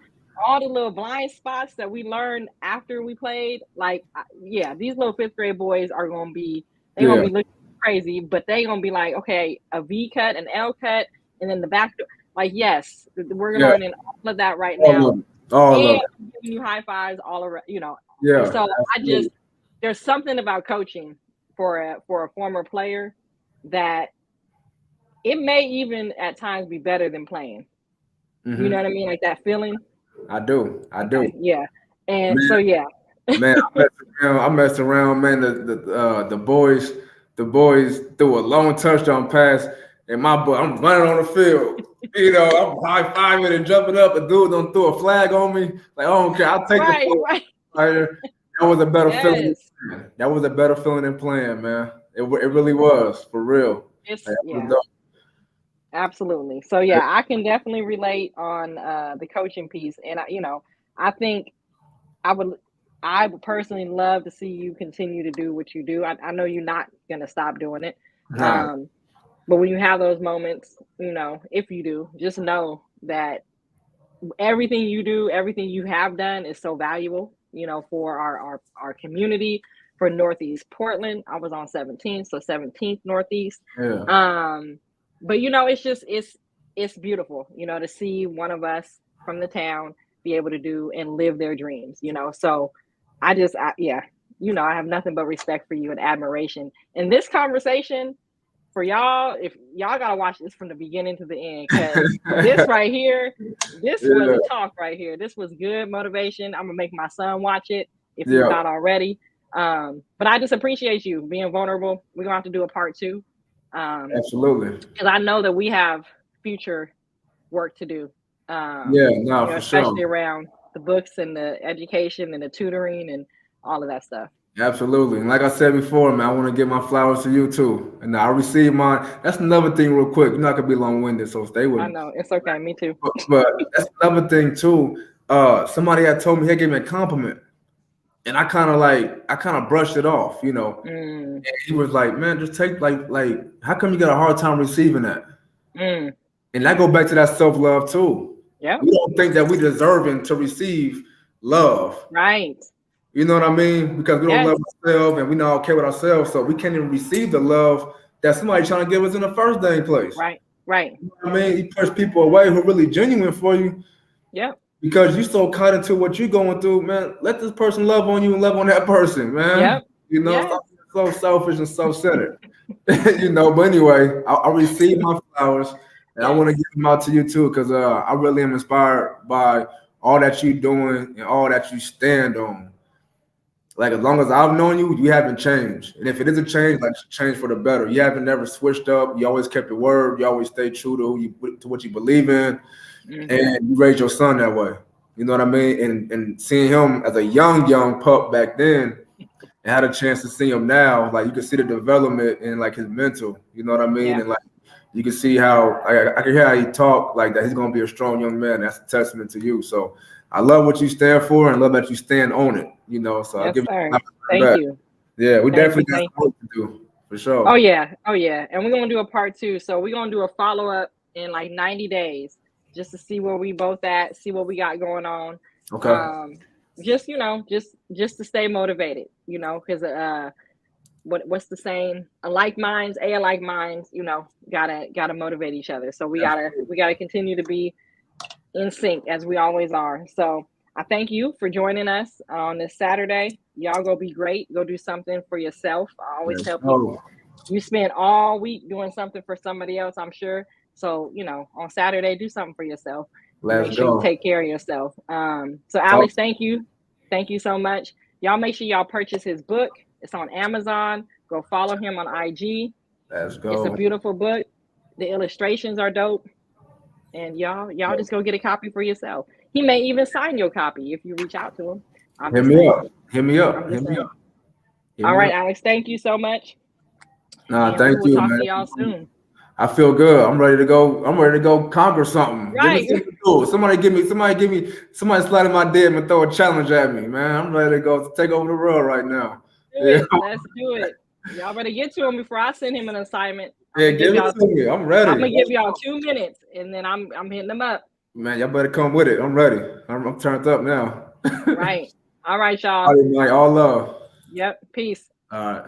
all the little blind spots that we learned after we played, like yeah, these little fifth grade boys are gonna be they're gonna yeah, be looking crazy, but they're gonna be like, okay, a V cut, an L cut, and then the back door. Like, yes, we're yeah. learning all of that right All now. of it. All And of it. I'm giving you high fives all around, you know. And Yeah, so I just absolutely. there's something about coaching for a former player that it may even at times be better than playing. You know what I Hmm. mean? Like that feeling. I do. I do. Okay, yeah. And Man, so yeah. man, I messed around, man. The boys threw a long touchdown pass, and my boy, I'm running on the field. You know, I'm high fiving and jumping up. A dude don't throw a flag on me. Like, I don't care. I'll take the Right, football. right. Player. That was a better feeling than Yes. playing. That was a better feeling than playing, man. It really was, for real. Like, It's that was yeah, dope. absolutely. So yeah, I can definitely relate on the coaching piece. And I think I would I would personally love to see you continue to do what you do. I know you're not gonna stop doing it. Nah, Um, but when you have those moments, if you do, just know that everything you do, everything you have done is so valuable, for our community, for Northeast Portland. I was on 17th, so 17th Northeast. yeah. Um, but it's beautiful, to see one of us from the town be able to do and live their dreams, So yeah, I have nothing but respect for you and admiration. And this conversation for y'all, if y'all gotta watch this from the beginning to the end, because this right here, this was Yeah, a talk right here. This was good motivation. I'm gonna make my son watch it if he's yeah, not already. But I just appreciate you being vulnerable. We're gonna have to do a part two, absolutely. because I know that we have future work to do. Yeah, no, for Especially sure. around the books and the education and the tutoring and all of that stuff. Absolutely. And like I said before, man, I want to give my flowers to you too. And I received mine. That's another thing, real quick. You're not gonna be long-winded, so stay with I me. know it's okay. Me too. But that's another thing too. Somebody had told me he gave me a compliment, and I kind of brushed it off, you know. Mm, And he was like, "Man, just take like, how come you got a hard time receiving that?" mm, And that go back to that self-love too. yep. We don't think that we deserving to receive love. Right. You know what I mean? Because we don't Yes. love ourselves and we not okay with ourselves, so we can't even receive the love that somebody trying to give us in the first dang place. Right. Right. You know what I mean? You push people away who are really genuine for you Yep. because you so caught into what you're going through, man. Let this person love on you and love on that person, man. Yep. You know, Yes. stop being so selfish and self-centered. You know, but anyway, I received my flowers and I want to Yes. give them out to you too, because I really am inspired by all that you're doing and all that you stand on. Like as long as I've known you, you haven't changed. And if it is a change, like it's a change for the better. You haven't never switched up. You always kept your word. You always stayed true to to what you believe in, Hmm. and you raised your son that way. You know what I mean? And seeing him as a young pup back then, and had a chance to see him now, like you can see the development in like his mental. You know what I mean? Yeah. And like you can see how I can hear how he talk like that. He's gonna be a strong young man. That's a testament to you. So I love what you stand for and love that you stand on it. You know, so I'll Yes, give you sir. a Thank back. you. Yeah, we Thank you. definitely got Thank some you. work to do for Oh sure. yeah. Oh yeah. And we're gonna do a part two. So we're gonna do a follow up in like 90 days just to see where we both at, see what we got going on. Okay. Um, just to stay motivated, because what's the saying? Alike minds, gotta motivate each other. So we gotta Absolutely. we gotta continue to be in sync as we always are. So I thank you for joining us on this Saturday. Y'all go be great. Go do something for yourself. I always Yes. tell people Oh. You spent all week doing something for somebody else, I'm sure. So, on Saturday, do something for yourself. Let's Make sure you go. take care of yourself. So Talk. Alex, thank you. Thank you so much. Y'all make sure y'all purchase his book. It's on Amazon. Go follow him on IG. Let's It's a go. beautiful book. The illustrations are dope. And y'all just go get a copy for yourself. He may even sign your copy if you reach out to him. I'm Hit just me saying. up. Hit me up. I'm Hit just me saying. up. Hit All me right, up. Alex, thank you so much. Nah, And we thank will you, talk man. to y'all soon. I feel good. I'm ready to go. I'm ready to go conquer something. Give me Right. something to do. Somebody slide in my DM and throw a challenge at me, man. I'm ready to go take over the world right now. Let's do it. Y'all better get to him before I send him an assignment. Yeah, give it to me. I'm ready. I'm gonna give y'all 2 minutes, and then I'm hitting them up. Man, y'all better come with it. I'm ready. I'm turned up now. Right. All right, y'all. All right, Mike. All love. Yep. Peace. All right.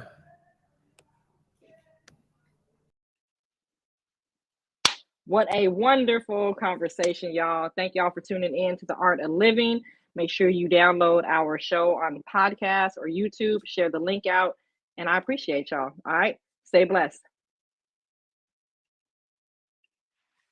What a wonderful conversation, y'all. Thank y'all for tuning in to The Art of Living. Make sure you download our show on podcast or YouTube, share the link out, and I appreciate y'all. All right. Stay blessed.